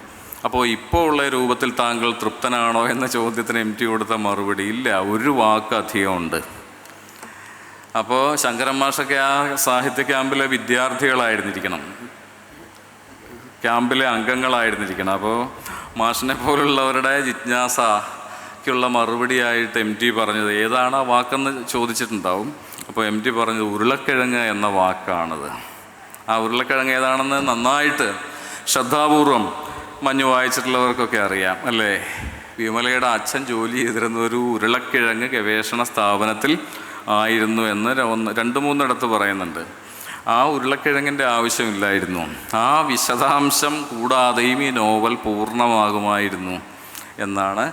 Speaker 1: അപ്പോൾ ഇപ്പോൾ ഉള്ള രൂപത്തിൽ താങ്കൾ തൃപ്തനാണോ എന്ന ചോദ്യത്തിന് MT കൊടുത്ത മറുപടി ഇല്ല, ഒരു വാക്ക് അധികമുണ്ട്. അപ്പോൾ ശങ്കരൻ മാഷൊക്കെ ആ സാഹിത്യ ക്യാമ്പിലെ വിദ്യാർത്ഥികളായിരുന്നിരിക്കണം. ക്യാമ്പിലെ അംഗങ്ങളായിരുന്നിരിക്കണം. അപ്പോൾ മാഷിനെ പോലുള്ളവരുടെ ജിജ്ഞാസയ്ക്കുള്ള മറുപടിയായിട്ട് MT പറഞ്ഞത് ഏതാണ് ആ വാക്കെന്ന് ചോദിച്ചിട്ടുണ്ടാവും. അപ്പോൾ MT പറഞ്ഞത് ഉരുളക്കിഴങ്ങ് എന്ന വാക്കാണത്. ആ ഉരുളക്കിഴങ്ങ് ഏതാണെന്ന് നന്നായിട്ട് ശ്രദ്ധാപൂർവം മഞ്ഞു വായിച്ചിട്ടുള്ളവർക്കൊക്കെ അറിയാം അല്ലേ. വിമലയുടെ അച്ഛൻ ജോലി ചെയ്തിരുന്ന ഒരു ഉരുളക്കിഴങ്ങ് ഗവേഷണ സ്ഥാപനത്തിൽ ആയിരുന്നു എന്ന് 2-3 പറയുന്നുണ്ട്. ആ ഉരുളക്കിഴങ്ങിൻ്റെ ആവശ്യമില്ലായിരുന്നു. ആ വിശദാംശം കൂടാതെയും ഈ നോവൽ പൂർണ്ണമാകുമായിരുന്നു എന്നാണ്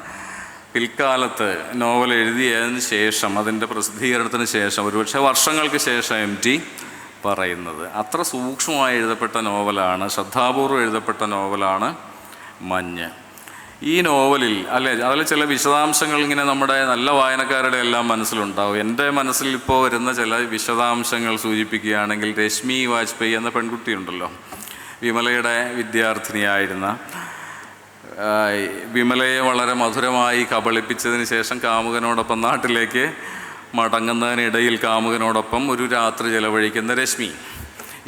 Speaker 1: പിൽക്കാലത്ത് നോവൽ എഴുതിയതിന് ശേഷം, അതിൻ്റെ പ്രസിദ്ധീകരണത്തിന് ശേഷം, ഒരുപക്ഷെ വർഷങ്ങൾക്ക് ശേഷം MT പറയുന്നത്. അത്ര സൂക്ഷ്മമായി എഴുതപ്പെട്ട നോവലാണ്, ശ്രദ്ധാപൂർവ്വം എഴുതപ്പെട്ട നോവലാണ് മഞ്ഞ്. ഈ നോവലിൽ അതിൽ ചില വിശദാംശങ്ങൾ ഇങ്ങനെ നമ്മുടെ നല്ല വായനക്കാരുടെ എല്ലാം മനസ്സിലുണ്ടാവും. എൻ്റെ മനസ്സിൽ ഇപ്പോൾ വരുന്ന ചില വിശദാംശങ്ങൾ സൂചിപ്പിക്കുകയാണെങ്കിൽ, രശ്മി വാജ്പേയി എന്ന പെൺകുട്ടിയുണ്ടല്ലോ, വിമലയുടെ വിദ്യാർത്ഥിനിയായിരുന്ന, വിമലയെ വളരെ മധുരമായി കബളിപ്പിച്ചതിന് ശേഷം കാമുകനോടൊപ്പം നാട്ടിലേക്ക് മടങ്ങുന്നതിനിടയിൽ കാമുകനോടൊപ്പം ഒരു രാത്രി ചെലവഴിക്കുന്ന രശ്മി.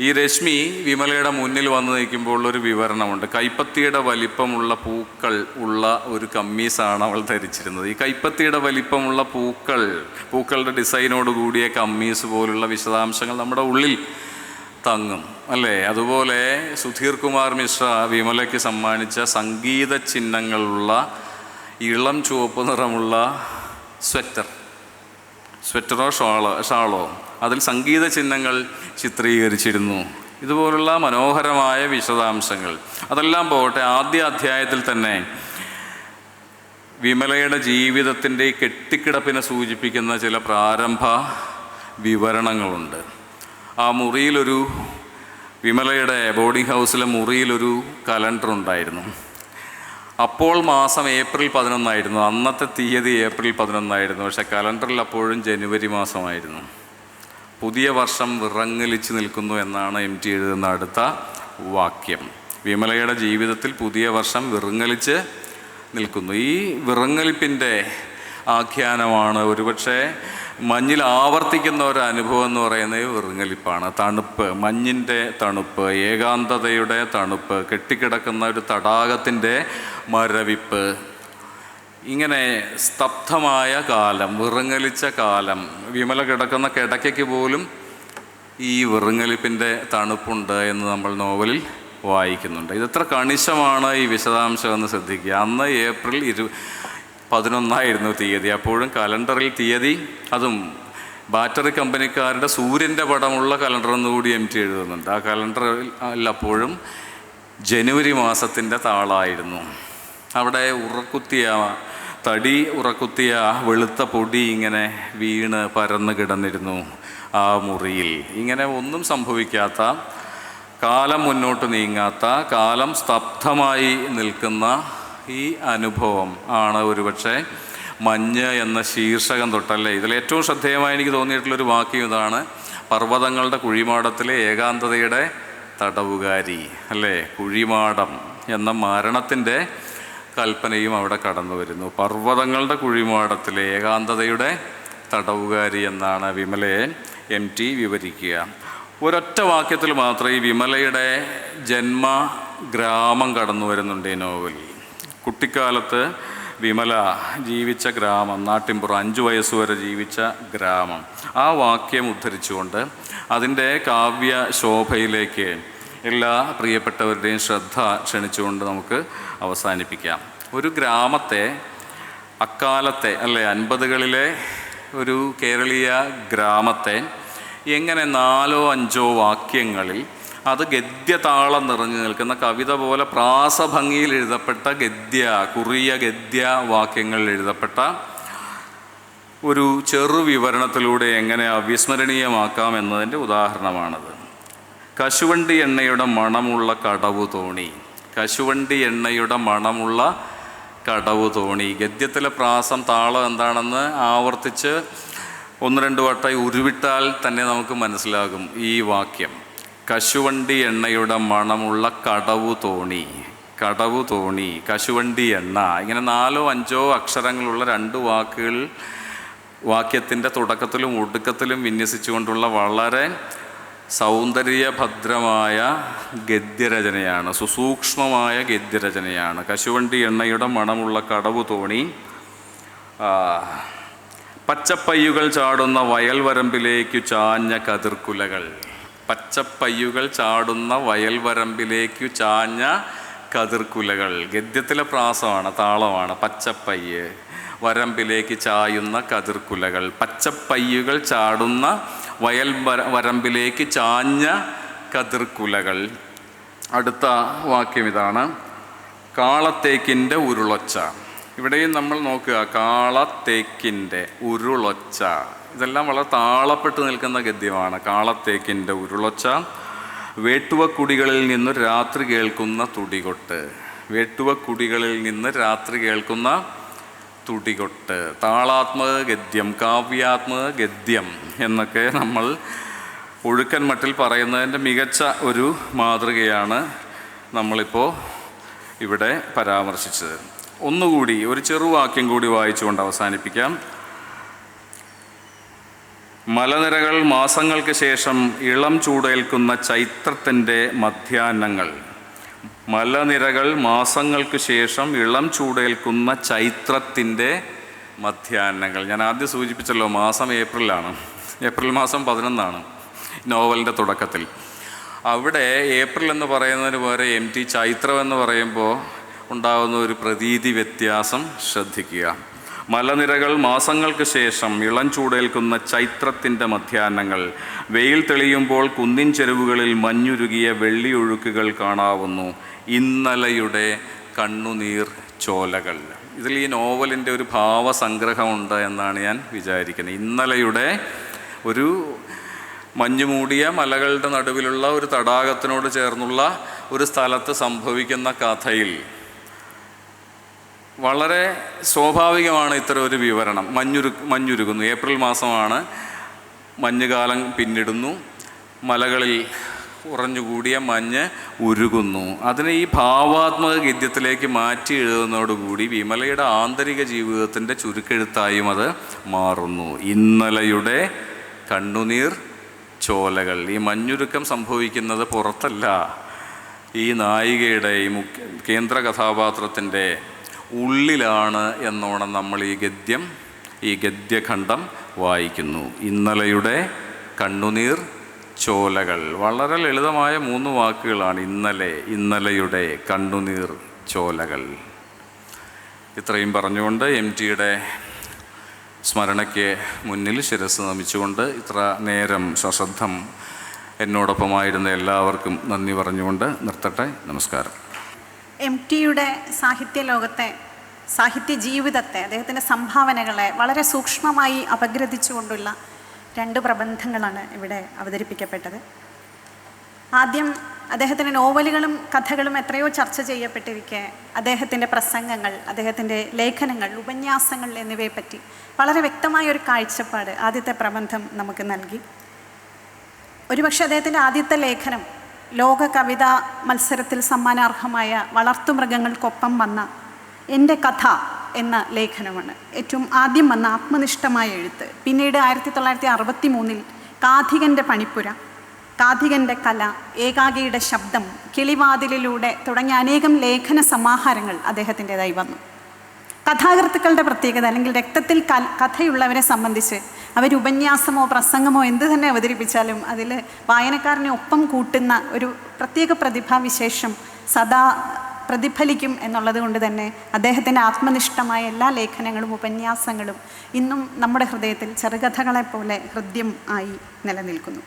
Speaker 1: ഈ രശ്മി വിമലയുടെ മുന്നിൽ വന്ന് നിൽക്കുമ്പോൾ ഒരു വിവരണമുണ്ട്. കൈപ്പത്തിയുടെ വലിപ്പമുള്ള പൂക്കൾ ഉള്ള ഒരു കമ്മീസാണ് അവൾ ധരിച്ചിരുന്നത്. ഈ കൈപ്പത്തിയുടെ വലിപ്പമുള്ള പൂക്കളുടെ ഡിസൈനോട് കൂടിയ കമ്മീസ് പോലുള്ള വിശദാംശങ്ങൾ നമ്മുടെ ഉള്ളിൽ തങ്ങും അല്ലേ. അതുപോലെ സുധീർ കുമാർ മിശ്ര വിമലയ്ക്ക് സമ്മാനിച്ച സംഗീത ചിഹ്നങ്ങളുള്ള ഇളം ചുവപ്പ് നിറമുള്ള സ്വെറ്ററോ ഷാളോ അതിൽ സംഗീത ചിഹ്നങ്ങൾ ചിത്രീകരിച്ചിരുന്നു. ഇതുപോലുള്ള മനോഹരമായ വിശദാംശങ്ങൾ. അതെല്ലാം പോകട്ടെ, ആദ്യ അധ്യായത്തിൽ തന്നെ വിമലയുടെ ജീവിതത്തിൻ്റെ കെട്ടിക്കിടപ്പിനെ സൂചിപ്പിക്കുന്ന ചില പ്രാരംഭ വിവരണങ്ങളുണ്ട്. ആ മുറിയിലൊരു, വിമലയുടെ ബോർഡിംഗ് ഹൗസിലെ മുറിയിലൊരു കലണ്ടർ ഉണ്ടായിരുന്നു. അപ്പോൾ മാസം ഏപ്രിൽ 11 അന്നത്തെ തീയതി ഏപ്രിൽ 11 പക്ഷേ കലണ്ടറിൽ അപ്പോഴും ജനുവരി മാസമായിരുന്നു. പുതിയ വർഷം വിറങ്ങലിച്ച് നിൽക്കുന്നു എന്നാണ് MT എഴുതുന്ന അടുത്ത വാക്യം. വിമലയുടെ ജീവിതത്തിൽ പുതിയ വർഷം വിറങ്ങലിച്ച് നിൽക്കുന്നു. ഈ വിറങ്ങലിപ്പിൻ്റെ ആഖ്യാനമാണ് ഒരുപക്ഷെ മഞ്ഞിൽ ആവർത്തിക്കുന്ന ഒരു അനുഭവം എന്ന് പറയുന്നത് വിറങ്ങലിപ്പാണ്. തണുപ്പ്, മഞ്ഞിൻ്റെ തണുപ്പ്, ഏകാന്തതയുടെ തണുപ്പ്, കെട്ടിക്കിടക്കുന്ന ഒരു തടാകത്തിൻ്റെ മരവിപ്പ്, ഇങ്ങനെ സ്തബ്ധമായ കാലം, വിറങ്ങലിച്ച കാലം. വിമല കിടക്കുന്ന കിടക്കയ്ക്ക് പോലും ഈ വിറങ്ങലിപ്പിൻ്റെ തണുപ്പുണ്ട് എന്ന് നമ്മൾ നോവലിൽ വായിക്കുന്നുണ്ട്. ഇതെത്ര കണിശമാണ് ഈ വിശദാംശം എന്ന് ശ്രദ്ധിക്കുക. അന്ന് ഏപ്രിൽ 11 തീയതി. അപ്പോഴും കലണ്ടറിൽ തീയതി, അതും ബാറ്ററി കമ്പനിക്കാരുടെ സൂര്യൻ്റെ പടമുള്ള കലണ്ടർ എന്നുകൂടി MT എഴുതുന്നുണ്ട്. ആ കലണ്ടറിൽ അപ്പോഴും ജനുവരി മാസത്തിൻ്റെ താളായിരുന്നു. അവിടെ തടി ഉറക്കുത്തിയ വെളുത്ത പൊടി ഇങ്ങനെ വീണ് പരന്ന് കിടന്നിരുന്നു ആ മുറിയിൽ. ഇങ്ങനെ ഒന്നും സംഭവിക്കാത്ത, കാലം മുന്നോട്ട് നീങ്ങാത്ത, കാലം സ്തബ്ധമായി നിൽക്കുന്ന ഈ അനുഭവം ആണ് ഒരുപക്ഷെ മഞ്ഞ് എന്ന ശീർഷകം തൊട്ടല്ലേ. ഇതിലേറ്റവും ശ്രദ്ധേയമായി എനിക്ക് തോന്നിയിട്ടുള്ളൊരു വാക്യം ഇതാണ്: പർവ്വതങ്ങളുടെ കുഴിമാടത്തിലെ ഏകാന്തതയുടെ തടവുകാരി അല്ലേ. കുഴിമാടം എന്ന മരണത്തിൻ്റെ കൽപ്പനയും അവിടെ കടന്നു വരുന്നു. പർവ്വതങ്ങളുടെ കുഴിമാടത്തിലെ ഏകാന്തതയുടെ തടവുകാരി എന്നാണ് വിമലയെ MT വിവരിക്കുക. ഒരൊറ്റ വാക്യത്തിൽ മാത്രമേ ഈ വിമലയുടെ ജന്മഗ്രാമം കടന്നു വരുന്നുണ്ട് ഈ നോവലിൽ. കുട്ടിക്കാലത്ത് വിമല ജീവിച്ച ഗ്രാമം, നാട്ടിൻപുറം, 5 വയസ്സുവരെ ജീവിച്ച ഗ്രാമം, ആ വാക്യം ഉദ്ധരിച്ചുകൊണ്ട് അതിൻ്റെ കാവ്യ ശോഭയിലേക്ക് എല്ലാ പ്രിയപ്പെട്ടവരുടെയും ശ്രദ്ധ ക്ഷണിച്ചുകൊണ്ട് നമുക്ക് അവസാനിപ്പിക്കാം. ഒരു ഗ്രാമത്തെ, അക്കാലത്തെ അല്ലേ 50കളിലെ ഒരു കേരളീയ ഗ്രാമത്തെ എങ്ങനെ 4-5 വാക്യങ്ങളിൽ അത് ഗദ്യതാളം നിറഞ്ഞു നിൽക്കുന്ന കവിത പോലെ പ്രാസഭംഗിയിൽ എഴുതപ്പെട്ട കുറിയ ഗദ്യ വാക്യങ്ങളിൽ എഴുതപ്പെട്ട ഒരു ചെറു വിവരണത്തിലൂടെ എങ്ങനെ അവിസ്മരണീയമാക്കാം എന്നതിൻ്റെ ഉദാഹരണമാണത്. കശുവണ്ടി എണ്ണയുടെ മണമുള്ള കടവു തോണി. കശുവണ്ടി എണ്ണയുടെ മണമുള്ള കടവു തോണി. ഗദ്യത്തിലെ പ്രാസം, താളം എന്താണെന്ന് ആവർത്തിച്ച് 1-2 വട്ടം ഉരുവിട്ടാൽ തന്നെ നമുക്ക് മനസ്സിലാകും ഈ വാക്യം. കശുവണ്ടി എണ്ണയുടെ മണമുള്ള കടവു തോണി, കടവു തോണി, കശുവണ്ടി എണ്ണ. ഇങ്ങനെ 4-5 അക്ഷരങ്ങളുള്ള 2 വാക്കുകൾ വാക്യത്തിൻ്റെ തുടക്കത്തിലും ഒടുക്കത്തിലും വിന്യസിച്ചുകൊണ്ടുള്ള വളരെ സൗന്ദര്യഭദ്രമായ ഗദ്യരചനയാണ്, സുസൂക്ഷ്മമായ ഗദ്യരചനയാണ്. കശുവണ്ടി എണ്ണയുടെ മണമുള്ള കടവു തോണി, പച്ചപ്പയ്യുകൾ ചാടുന്ന വയൽവരമ്പിലേക്കു ചാഞ്ഞ കതിർക്കുലകൾ. പച്ചപ്പയ്യുകൾ ചാടുന്ന വയൽവരമ്പിലേക്കു ചാഞ്ഞ കതിർക്കുലകൾ. ഗദ്യത്തിലെ പ്രാസമാണ്, താളമാണ്. പച്ചപ്പയ്യ്, വരമ്പിലേക്ക് ചായുന്ന കതിർക്കുലകൾ. പച്ചപ്പയ്യുകൾ ചാടുന്ന വരമ്പിലേക്ക് ചാഞ്ഞ കതിർക്കുലകൾ. അടുത്ത വാക്യം ഇതാണ്, കാളത്തേക്കിൻ്റെ ഉരുളൊച്ച. ഇവിടെയും നമ്മൾ നോക്കുക, കാളത്തേക്കിൻ്റെ ഉരുളൊച്ച. ഇതെല്ലാം വളരെ താളപ്പെട്ട് നിൽക്കുന്ന ഗദ്യമാണ്. കാളത്തേക്കിൻ്റെ ഉരുളൊച്ച, വേട്ടുവക്കുടികളിൽ നിന്ന് രാത്രി കേൾക്കുന്ന തുടികൊട്ട്. വേട്ടുവക്കുടികളിൽ നിന്ന് രാത്രി കേൾക്കുന്ന തുടികൊട്ട്. താളാത്മക ഗദ്യം, കാവ്യാത്മക ഗദ്യം എന്നൊക്കെ നമ്മൾ ഒഴുക്കൻ മട്ടിൽ പറയുന്നതിൻ്റെ മികച്ച ഒരു മാതൃകയാണ് നമ്മളിപ്പോൾ ഇവിടെ പരാമർശിച്ചത്. ഒന്നുകൂടി ഒരു ചെറുവാക്യം കൂടി വായിച്ചുകൊണ്ട് അവസാനിപ്പിക്കാം. മലനിരകൾ മാസങ്ങൾക്ക് ശേഷം ഇളം ചൂടേൽക്കുന്ന ചൈത്രത്തിൻ്റെ മധ്യാഹ്നങ്ങൾ. മലനിരകൾ മാസങ്ങൾക്ക് ശേഷം ഇളം ചൂടേൽക്കുന്ന ചൈത്രത്തിൻ്റെ മധ്യാഹ്നങ്ങൾ. ഞാൻ ആദ്യം സൂചിപ്പിച്ചല്ലോ, മാസം ഏപ്രിലാണ്. ഏപ്രിൽ മാസം 11 നോവലിൻ്റെ തുടക്കത്തിൽ. അവിടെ ഏപ്രിൽ എന്ന് പറയുന്നതിന് പകരം MT ചൈത്രം എന്ന് പറയുമ്പോൾ ഉണ്ടാകുന്ന ഒരു പ്രതീതി വ്യത്യാസം ശ്രദ്ധിക്കുക. മലനിരകൾ മാസങ്ങൾക്ക് ശേഷം ഇളം ചൂടേൽക്കുന്ന ചൈത്രത്തിൻ്റെ മധ്യാഹ്നങ്ങൾ. വെയിൽ തെളിയുമ്പോൾ കുന്നിൻ ചെരുവുകളിൽ മഞ്ഞുരുകിയ വെള്ളിയൊഴുക്കുകൾ കാണാവുന്നു. ഇന്നലെയുടെ കണ്ണുനീർ ചോലകൾ. ഇതിൽ ഈ നോവലിൻ്റെ ഒരു ഭാവസംഗ്രഹമുണ്ട് എന്നാണ് ഞാൻ വിചാരിക്കുന്നത്. ഇന്നലെയുടെ ഒരു മഞ്ഞുമൂടിയ മലകളുടെ നടുവിലുള്ള ഒരു തടാകത്തിനോട് ചേർന്നുള്ള ഒരു സ്ഥലത്ത് സംഭവിക്കുന്ന കഥയിൽ വളരെ സ്വാഭാവികമാണ് ഇത്തരം ഒരു വിവരണം. മഞ്ഞുരുകുന്നു, ഏപ്രിൽ മാസമാണ്, മഞ്ഞുകാലം പിന്നിടുന്നു, മലകളിൽ ഉറഞ്ഞുകൂടിയ മഞ്ഞ് ഉരുകുന്നു. അതിനെ ഈ ഭാവാത്മക ഗദ്യത്തിലേക്ക് മാറ്റി എഴുതുന്നതോടുകൂടി വിമലയുടെ ആന്തരിക ജീവിതത്തിൻ്റെ ചുരുക്കെഴുത്തായും അത് മാറുന്നു. ഇന്നലെയുടെ കണ്ണുനീർ ചോലകൾ. ഈ മഞ്ഞുരുക്കം സംഭവിക്കുന്നത് പുറത്തല്ല, ഈ നായികയുടെ ഈ കേന്ദ്ര കഥാപാത്രത്തിൻ്റെ ഉള്ളിലാണ് എന്നോണം നമ്മൾ ഈ ഗദ്യഖണ്ഡം വായിക്കുന്നു. ഇന്നലെയുടെ കണ്ണുനീർ ചോലകൾ. വളരെ ലളിതമായ 3 വാക്കുകളാണ്. ഇന്നലെയുടെ കണ്ണുനീർ ചോലകൾ. ഇത്രയും പറഞ്ഞുകൊണ്ട് MTയുടെ സ്മരണയ്ക്ക് മുന്നിൽ ശിരസ് നമിച്ചുകൊണ്ട് ഇത്ര നേരം സശ്രദ്ധം എന്നോടൊപ്പമായിരുന്ന എല്ലാവർക്കും നന്ദി പറഞ്ഞുകൊണ്ട് നിർത്തട്ടെ. നമസ്കാരം.
Speaker 2: MTയുടെ സാഹിത്യ ലോകത്തെ, സാഹിത്യ ജീവിതത്തെ, അദ്ദേഹത്തിൻ്റെ സംഭാവനകളെ വളരെ സൂക്ഷ്മമായി അപഗ്രഥിച്ചുകൊണ്ടുള്ള 2 പ്രബന്ധങ്ങളാണ് ഇവിടെ അവതരിപ്പിക്കപ്പെട്ടത്. ആദ്യം അദ്ദേഹത്തിൻ്റെ നോവലുകളും കഥകളും എത്രയോ ചർച്ച ചെയ്യപ്പെട്ടിരിക്കെ അദ്ദേഹത്തിൻ്റെ പ്രസംഗങ്ങൾ, അദ്ദേഹത്തിൻ്റെ ലേഖനങ്ങൾ, ഉപന്യാസങ്ങൾ എന്നിവയെപ്പറ്റി വളരെ വ്യക്തമായ ഒരു കാഴ്ചപ്പാട് ആദ്യത്തെ പ്രബന്ധം നമുക്ക് നൽകി. ഒരുപക്ഷെ അദ്ദേഹത്തിൻ്റെ ആദ്യത്തെ ലേഖനം ലോക കവിതാ മത്സരത്തിൽ സമ്മാനാർഹമായ വളർത്തുമൃഗങ്ങൾക്കൊപ്പം വന്ന എൻ്റെ കഥ എന്ന ലേഖനമാണ്. ഏറ്റവും ആദ്യം വന്ന ആത്മനിഷ്ഠമായ എഴുത്ത്. പിന്നീട് 1963 കാഥികൻ്റെ പണിപ്പുര, കാഥികൻ്റെ കല, ഏകാകിയുടെ ശബ്ദം, കിളിവാതിലിലൂടെ തുടങ്ങിയ അനേകം ലേഖന സമാഹാരങ്ങൾ അദ്ദേഹത്തിൻ്റെതായി വന്നു. കഥാകൃത്തുക്കളുടെ പ്രത്യേകത, അല്ലെങ്കിൽ രക്തത്തിൽ കഥയുള്ളവരെ സംബന്ധിച്ച് അവർ ഉപന്യാസമോ പ്രസംഗമോ എന്ത് തന്നെ അവതരിപ്പിച്ചാലും അതിൽ വായനക്കാരനെ ഒപ്പം കൂട്ടുന്ന ഒരു പ്രത്യേക പ്രതിഭാവിശേഷം സദാ പ്രതിഫലിക്കും എന്നുള്ളത് കൊണ്ട് തന്നെ അദ്ദേഹത്തിൻ്റെ ആത്മനിഷ്ഠമായ എല്ലാ ലേഖനങ്ങളും ഉപന്യാസങ്ങളും ഇന്നും നമ്മുടെ ഹൃദയത്തിൽ ചെറുകഥകളെപ്പോലെ ഹൃദ്യം ആയി നിലനിൽക്കുന്നു.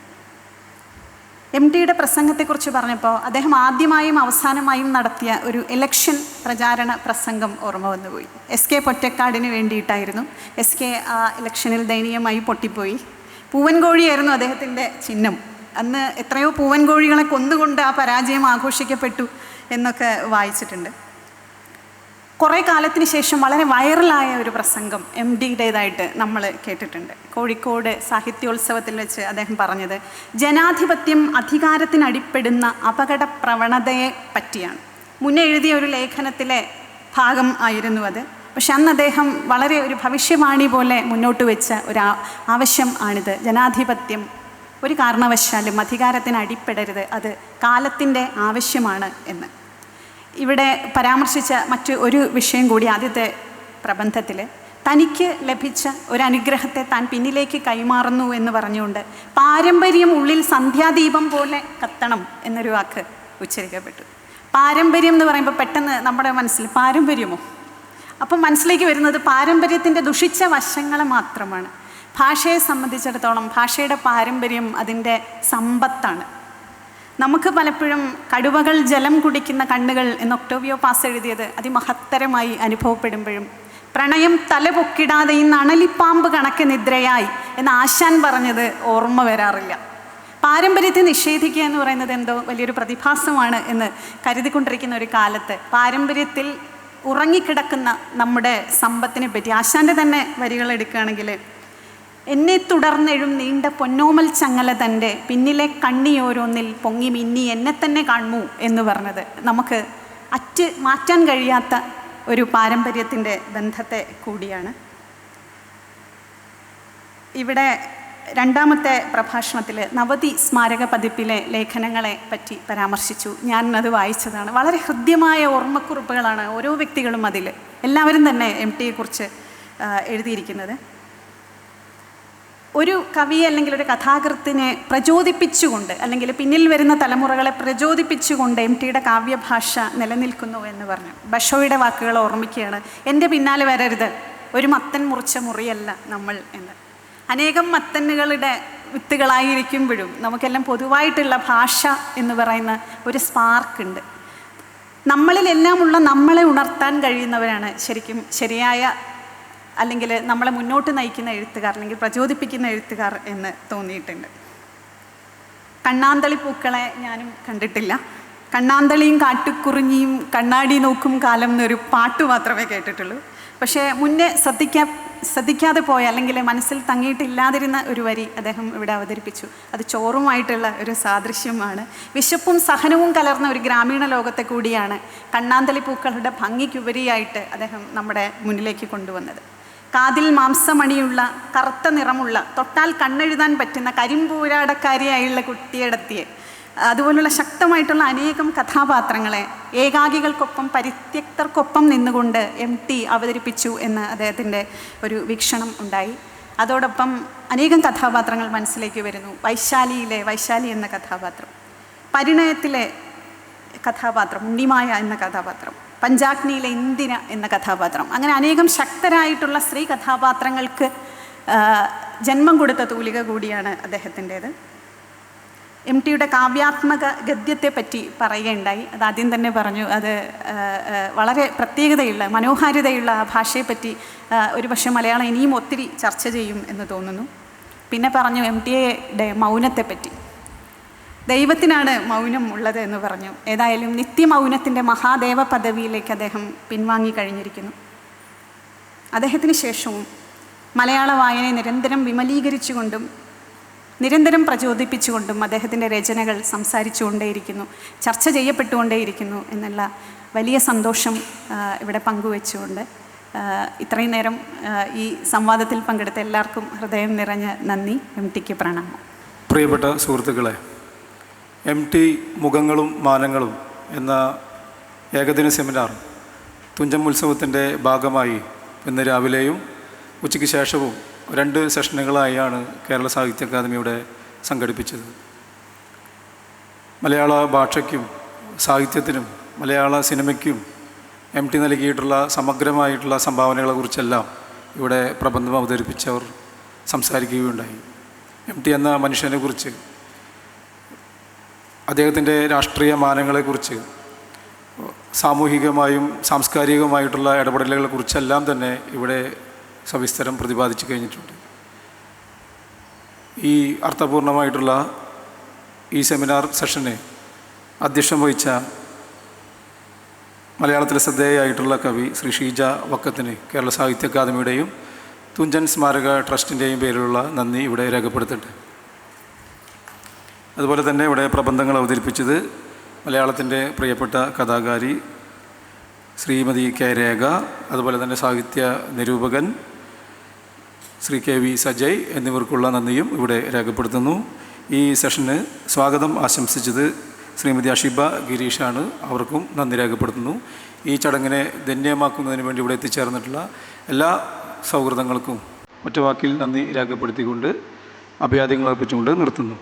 Speaker 2: MTയുടെ പ്രസംഗത്തെക്കുറിച്ച് പറഞ്ഞപ്പോൾ അദ്ദേഹം ആദ്യമായും അവസാനമായും നടത്തിയ ഒരു ഇലക്ഷൻ പ്രചാരണ പ്രസംഗം ഓർമ്മ വന്നുപോയി. SK പൊറ്റക്കാടിന് വേണ്ടിയിട്ടായിരുന്നു. SK ആ ഇലക്ഷനിൽ ദയനീയമായി പൊട്ടിപ്പോയി. പൂവൻകോഴിയായിരുന്നു അദ്ദേഹത്തിൻ്റെ ചിഹ്നം. അന്ന് എത്രയോ പൂവൻകോഴികളെ കൊന്നുകൊണ്ട് ആ പരാജയം ആഘോഷിക്കപ്പെട്ടു എന്നൊക്കെ വായിച്ചിട്ടുണ്ട്. കുറേ കാലത്തിന് ശേഷം വളരെ വൈറലായ ഒരു പ്രസംഗം MTയുടേതായിട്ട് നമ്മൾ കേട്ടിട്ടുണ്ട്. കോഴിക്കോട് സാഹിത്യോത്സവത്തിൽ വെച്ച് അദ്ദേഹം പറഞ്ഞത് ജനാധിപത്യം അധികാരത്തിനടിപ്പെടുന്ന അപകട പ്രവണതയെ പറ്റിയാണ്. മുന്നേ എഴുതിയ ഒരു ലേഖനത്തിലെ ഭാഗം ആയിരുന്നു അത്. പക്ഷെ അന്ന് അദ്ദേഹം വളരെ ഒരു ഭവിഷ്യവാണി പോലെ മുന്നോട്ട് വെച്ച ഒരു ആവശ്യം ആണിത്. ജനാധിപത്യം ഒരു കാരണവശാലും അധികാരത്തിന് അടിപ്പെടരുത്, അത് കാലത്തിൻ്റെ ആവശ്യമാണ് എന്ന്. ഇവിടെ പരാമർശിച്ച ഒരു വിഷയം കൂടി ആദ്യത്തെ പ്രബന്ധത്തിൽ, തനിക്ക് ലഭിച്ച ഒരു അനുഗ്രഹത്തെ താൻ പിന്നിലേക്ക് കൈമാറുന്നു എന്ന് പറഞ്ഞുകൊണ്ട് പാരമ്പര്യം ഉള്ളിൽ സന്ധ്യാദീപം പോലെ കത്തണം എന്നൊരു വാക്ക് ഉച്ചരിക്കപ്പെട്ടു. പാരമ്പര്യം എന്ന് പറയുമ്പോൾ പെട്ടെന്ന് നമ്മുടെ മനസ്സിൽ പാരമ്പര്യമോ, അപ്പം മനസ്സിലേക്ക് വരുന്നത് പാരമ്പര്യത്തിൻ്റെ ദുഷിച്ച വശങ്ങൾ മാത്രമാണ്. ഭാഷയെ സംബന്ധിച്ചിടത്തോളം ഭാഷയുടെ പാരമ്പര്യം അതിൻ്റെ സമ്പത്താണ്. നമുക്ക് പലപ്പോഴും കടുവകൾ ജലം കുടിക്കുന്ന കണ്ണുകൾ എന്ന് ഒക്ടോവിയോ പാസ് എഴുതിയത് അതിമഹത്തരമായി അനുഭവപ്പെടുമ്പോഴും, പ്രണയം തലപൊക്കിടാതെ ഈ നണലിപ്പാമ്പ് കണക്ക് നിദ്രയായി എന്ന് ആശാൻ പറഞ്ഞത് ഓർമ്മ വരാറില്ല. പാരമ്പര്യത്തെ നിഷേധിക്കുക എന്ന് പറയുന്നത് എന്തോ വലിയൊരു പ്രതിഭാസമാണ് എന്ന് കരുതിക്കൊണ്ടിരിക്കുന്ന ഒരു കാലത്ത് പാരമ്പര്യത്തിൽ ഉറങ്ങിക്കിടക്കുന്ന നമ്മുടെ സമ്പത്തിനെ പറ്റി ആശാൻ്റെ തന്നെ വരികൾ എടുക്കുകയാണെങ്കിൽ, എന്നെ തുടർന്നെഴും നീണ്ട പൊന്നോമൽ ചങ്ങല തൻ്റെ പിന്നിലെ കണ്ണിയോരോന്നിൽ പൊങ്ങി മിന്നി എന്നെ തന്നെ കാണൂ എന്ന് പറഞ്ഞത് നമുക്ക് മാറ്റാൻ കഴിയാത്ത ഒരു പാരമ്പര്യത്തിൻ്റെ ബന്ധത്തെ കൂടിയാണ്. ഇവിടെ രണ്ടാമത്തെ പ്രഭാഷണത്തിൽ നവതി സ്മാരക പതിപ്പിലെ ലേഖനങ്ങളെ പറ്റി പരാമർശിച്ചു. ഞാനത് വായിച്ചതാണ്. വളരെ ഹൃദ്യമായ ഓർമ്മക്കുറിപ്പുകളാണ് ഓരോ വ്യക്തികളും അതിൽ എല്ലാവരും തന്നെ MTയെക്കുറിച്ച് എഴുതിയിരിക്കുന്നത്. ഒരു കവി അല്ലെങ്കിൽ ഒരു കഥാകൃത്തിനെ പ്രചോദിപ്പിച്ചുകൊണ്ട് അല്ലെങ്കിൽ പിന്നിൽ വരുന്ന തലമുറകളെ പ്രചോദിപ്പിച്ചുകൊണ്ട് MTയുടെ കാവ്യഭാഷ നിലനിൽക്കുന്നു എന്ന് പറഞ്ഞു. ബഷോയുടെ വാക്കുകൾ ഓർമ്മിക്കുകയാണ്, എൻ്റെ പിന്നാലെ വരരുത്, ഒരു മത്തൻ മുറിച്ച മുറിയല്ല നമ്മൾ എന്ന്. അനേകം മത്തന്നുകളുടെ വിത്തുകളായിരിക്കുമ്പോഴും നമുക്കെല്ലാം പൊതുവായിട്ടുള്ള ഭാഷ എന്ന് പറയുന്ന ഒരു സ്പാർക്കുണ്ട്. നമ്മളിലെല്ലാമുള്ള നമ്മളെ ഉണർത്താൻ കഴിയുന്നവരാണ് ശരിക്കും ശരിയായ അല്ലെങ്കിൽ നമ്മളെ മുന്നോട്ട് നയിക്കുന്ന എഴുത്തുകാർ അല്ലെങ്കിൽ പ്രചോദിപ്പിക്കുന്ന എഴുത്തുകാർ എന്ന് തോന്നിയിട്ടുണ്ട്. കണ്ണാന്തളി പൂക്കളെ ഞാനും കണ്ടിട്ടില്ല. കണ്ണാന്തളിയും കാട്ടുകുറിഞ്ഞിയും കണ്ണാടി നോക്കും കാലം എന്നൊരു പാട്ട് മാത്രമേ കേട്ടിട്ടുള്ളൂ. പക്ഷേ മുന്നേ ശ്രദ്ധിക്കാതെ പോയ അല്ലെങ്കിൽ മനസ്സിൽ തങ്ങിയിട്ടില്ലാതിരുന്ന ഒരു വരി അദ്ദേഹം ഇവിടെ അവതരിപ്പിച്ചു. അത് ചോറുമായിട്ടുള്ള ഒരു സാദൃശ്യമാണ്. വിശപ്പും സഹനവും കലർന്ന ഒരു ഗ്രാമീണ ലോകത്തെ കൂടിയാണ് കണ്ണാന്തളി പൂക്കളുടെ ഭംഗിക്കുപരിയായിട്ട് അദ്ദേഹം നമ്മുടെ മുന്നിലേക്ക് കൊണ്ടുവന്നത്. കാതിൽ മാംസമണിയുള്ള കറുത്ത നിറമുള്ള തൊട്ടാൽ കണ്ണെഴുതാൻ പറ്റുന്ന കരിമ്പൂരാടക്കാരിയായുള്ള കുട്ടിയടത്തിയെ അതുപോലുള്ള ശക്തമായിട്ടുള്ള അനേകം കഥാപാത്രങ്ങളെ ഏകാകികൾക്കൊപ്പം പരിത്യക്തർക്കൊപ്പം നിന്നുകൊണ്ട് MT അവതരിപ്പിച്ചു എന്ന് അദ്ദേഹത്തിൻ്റെ ഒരു വീക്ഷണം ഉണ്ടായി. അതോടൊപ്പം അനേകം കഥാപാത്രങ്ങൾ മനസ്സിലേക്ക് വരുന്നു. വൈശാലി എന്ന കഥാപാത്രം, പരിണയത്തിലെ കഥാപാത്രം ഉണ്ണിമായ എന്ന കഥാപാത്രം, പഞ്ചാഗ്നിയിലെ ഇന്ദിര എന്ന കഥാപാത്രം, അങ്ങനെ അനേകം ശക്തരായിട്ടുള്ള സ്ത്രീ കഥാപാത്രങ്ങൾക്ക് ജന്മം കൊടുത്ത തൂലിക കൂടിയാണ് അദ്ദേഹത്തിൻ്റേത്. MTയുടെ കാവ്യാത്മക ഗദ്യത്തെ പറ്റി പറയുകയുണ്ടായി. അത് ആദ്യം തന്നെ പറഞ്ഞു, അത് വളരെ പ്രത്യേകതയുള്ള മനോഹാരിതയുള്ള ആ ഭാഷയെപ്പറ്റി ഒരുപക്ഷെ മലയാളം ഇനിയും ഒത്തിരി ചർച്ച ചെയ്യും എന്ന് തോന്നുന്നു. പിന്നെ പറഞ്ഞു MTയുടെ മൗനത്തെപ്പറ്റി, ദൈവത്തിനാണ് മൗനം ഉള്ളത് എന്ന് പറഞ്ഞു. ഏതായാലും നിത്യമൗനത്തിൻ്റെ മഹാദേവ പദവിയിലേക്ക് അദ്ദേഹം പിൻവാങ്ങി കഴിഞ്ഞിരിക്കുന്നു. അദ്ദേഹത്തിന് ശേഷവും മലയാള വായനയെ നിരന്തരം വിമലീകരിച്ചുകൊണ്ടും നിരന്തരം പ്രചോദിപ്പിച്ചുകൊണ്ടും അദ്ദേഹത്തിൻ്റെ രചനകൾ സംസാരിച്ചുകൊണ്ടേയിരിക്കുന്നു, ചർച്ച ചെയ്യപ്പെട്ടുകൊണ്ടേയിരിക്കുന്നു എന്നുള്ള വലിയ സന്തോഷം ഇവിടെ പങ്കുവെച്ചുകൊണ്ട് ഇത്രയും നേരം ഈ സംവാദത്തിൽ പങ്കെടുത്ത എല്ലാവർക്കും ഹൃദയം നിറഞ്ഞ നന്ദി. MTക്ക് പ്രണാമം.
Speaker 3: പ്രിയപ്പെട്ട സുഹൃത്തുക്കളെ, MT മുഖങ്ങളും മാനങ്ങളും എന്ന ഏകദിന സെമിനാർ തുഞ്ചൻ ഉത്സവത്തിൻ്റെ ഭാഗമായി ഇന്ന് രാവിലെയും ഉച്ചയ്ക്ക് ശേഷവും 2 സെഷനുകളായാണ് കേരള സാഹിത്യ അക്കാദമിയുടെ സംഘടിപ്പിച്ചത്. മലയാള ഭാഷയ്ക്കും സാഹിത്യത്തിനും മലയാള സിനിമയ്ക്കും MT നൽകിയിട്ടുള്ള സമഗ്രമായിട്ടുള്ള സംഭാവനകളെക്കുറിച്ചെല്ലാം ഇവിടെ പ്രബന്ധം അവതരിപ്പിച്ചവർ സംസാരിക്കുകയുണ്ടായി. MT എന്ന മനുഷ്യനെക്കുറിച്ച്, അദ്ദേഹത്തിൻ്റെ രാഷ്ട്രീയ മാനങ്ങളെക്കുറിച്ച്, സാമൂഹികമായും സാംസ്കാരികമായിട്ടുള്ള ഇടപെടലുകളെക്കുറിച്ചെല്ലാം തന്നെ ഇവിടെ സവിസ്തരം പ്രതിപാദിച്ചു കഴിഞ്ഞിട്ടുണ്ട്. ഈ അർത്ഥപൂർണമായിട്ടുള്ള ഈ സെമിനാർ സെഷന് അധ്യക്ഷം വഹിച്ച മലയാളത്തിലെ ശ്രദ്ധേയായിട്ടുള്ള കവി ശ്രീ ഷീജ വക്കത്തിന് കേരള സാഹിത്യ അക്കാദമിയുടെയും തുഞ്ചൻ സ്മാരക ട്രസ്റ്റിൻ്റെയും പേരിലുള്ള നന്ദി ഇവിടെ രേഖപ്പെടുത്തുന്നുണ്ട്. അതുപോലെ തന്നെ ഇവിടെ പ്രബന്ധങ്ങൾ അവതരിപ്പിച്ചത് മലയാളത്തിൻ്റെ പ്രിയപ്പെട്ട കഥാകാരി ശ്രീമതി K. രേഖ, അതുപോലെ തന്നെ സാഹിത്യ നിരൂപകൻ ശ്രീ KV സജയ് എന്നിവർക്കുള്ള നന്ദിയും ഇവിടെ രേഖപ്പെടുത്തുന്നു. ഈ സെഷന് സ്വാഗതം ആശംസിച്ചത് ശ്രീമതി അഷിബ ഗിരീഷാണ്. അവർക്കും നന്ദി രേഖപ്പെടുത്തുന്നു. ഈ ചടങ്ങിനെ ധന്യമാക്കുന്നതിന് വേണ്ടി ഇവിടെ എത്തിച്ചേർന്നിട്ടുള്ള എല്ലാ സൗഹൃദങ്ങൾക്കും ഒറ്റ വാക്കിൽ നന്ദി രേഖപ്പെടുത്തിക്കൊണ്ട് അഭിവാദ്യങ്ങൾ അർപ്പിച്ചുകൊണ്ട് നിർത്തുന്നു.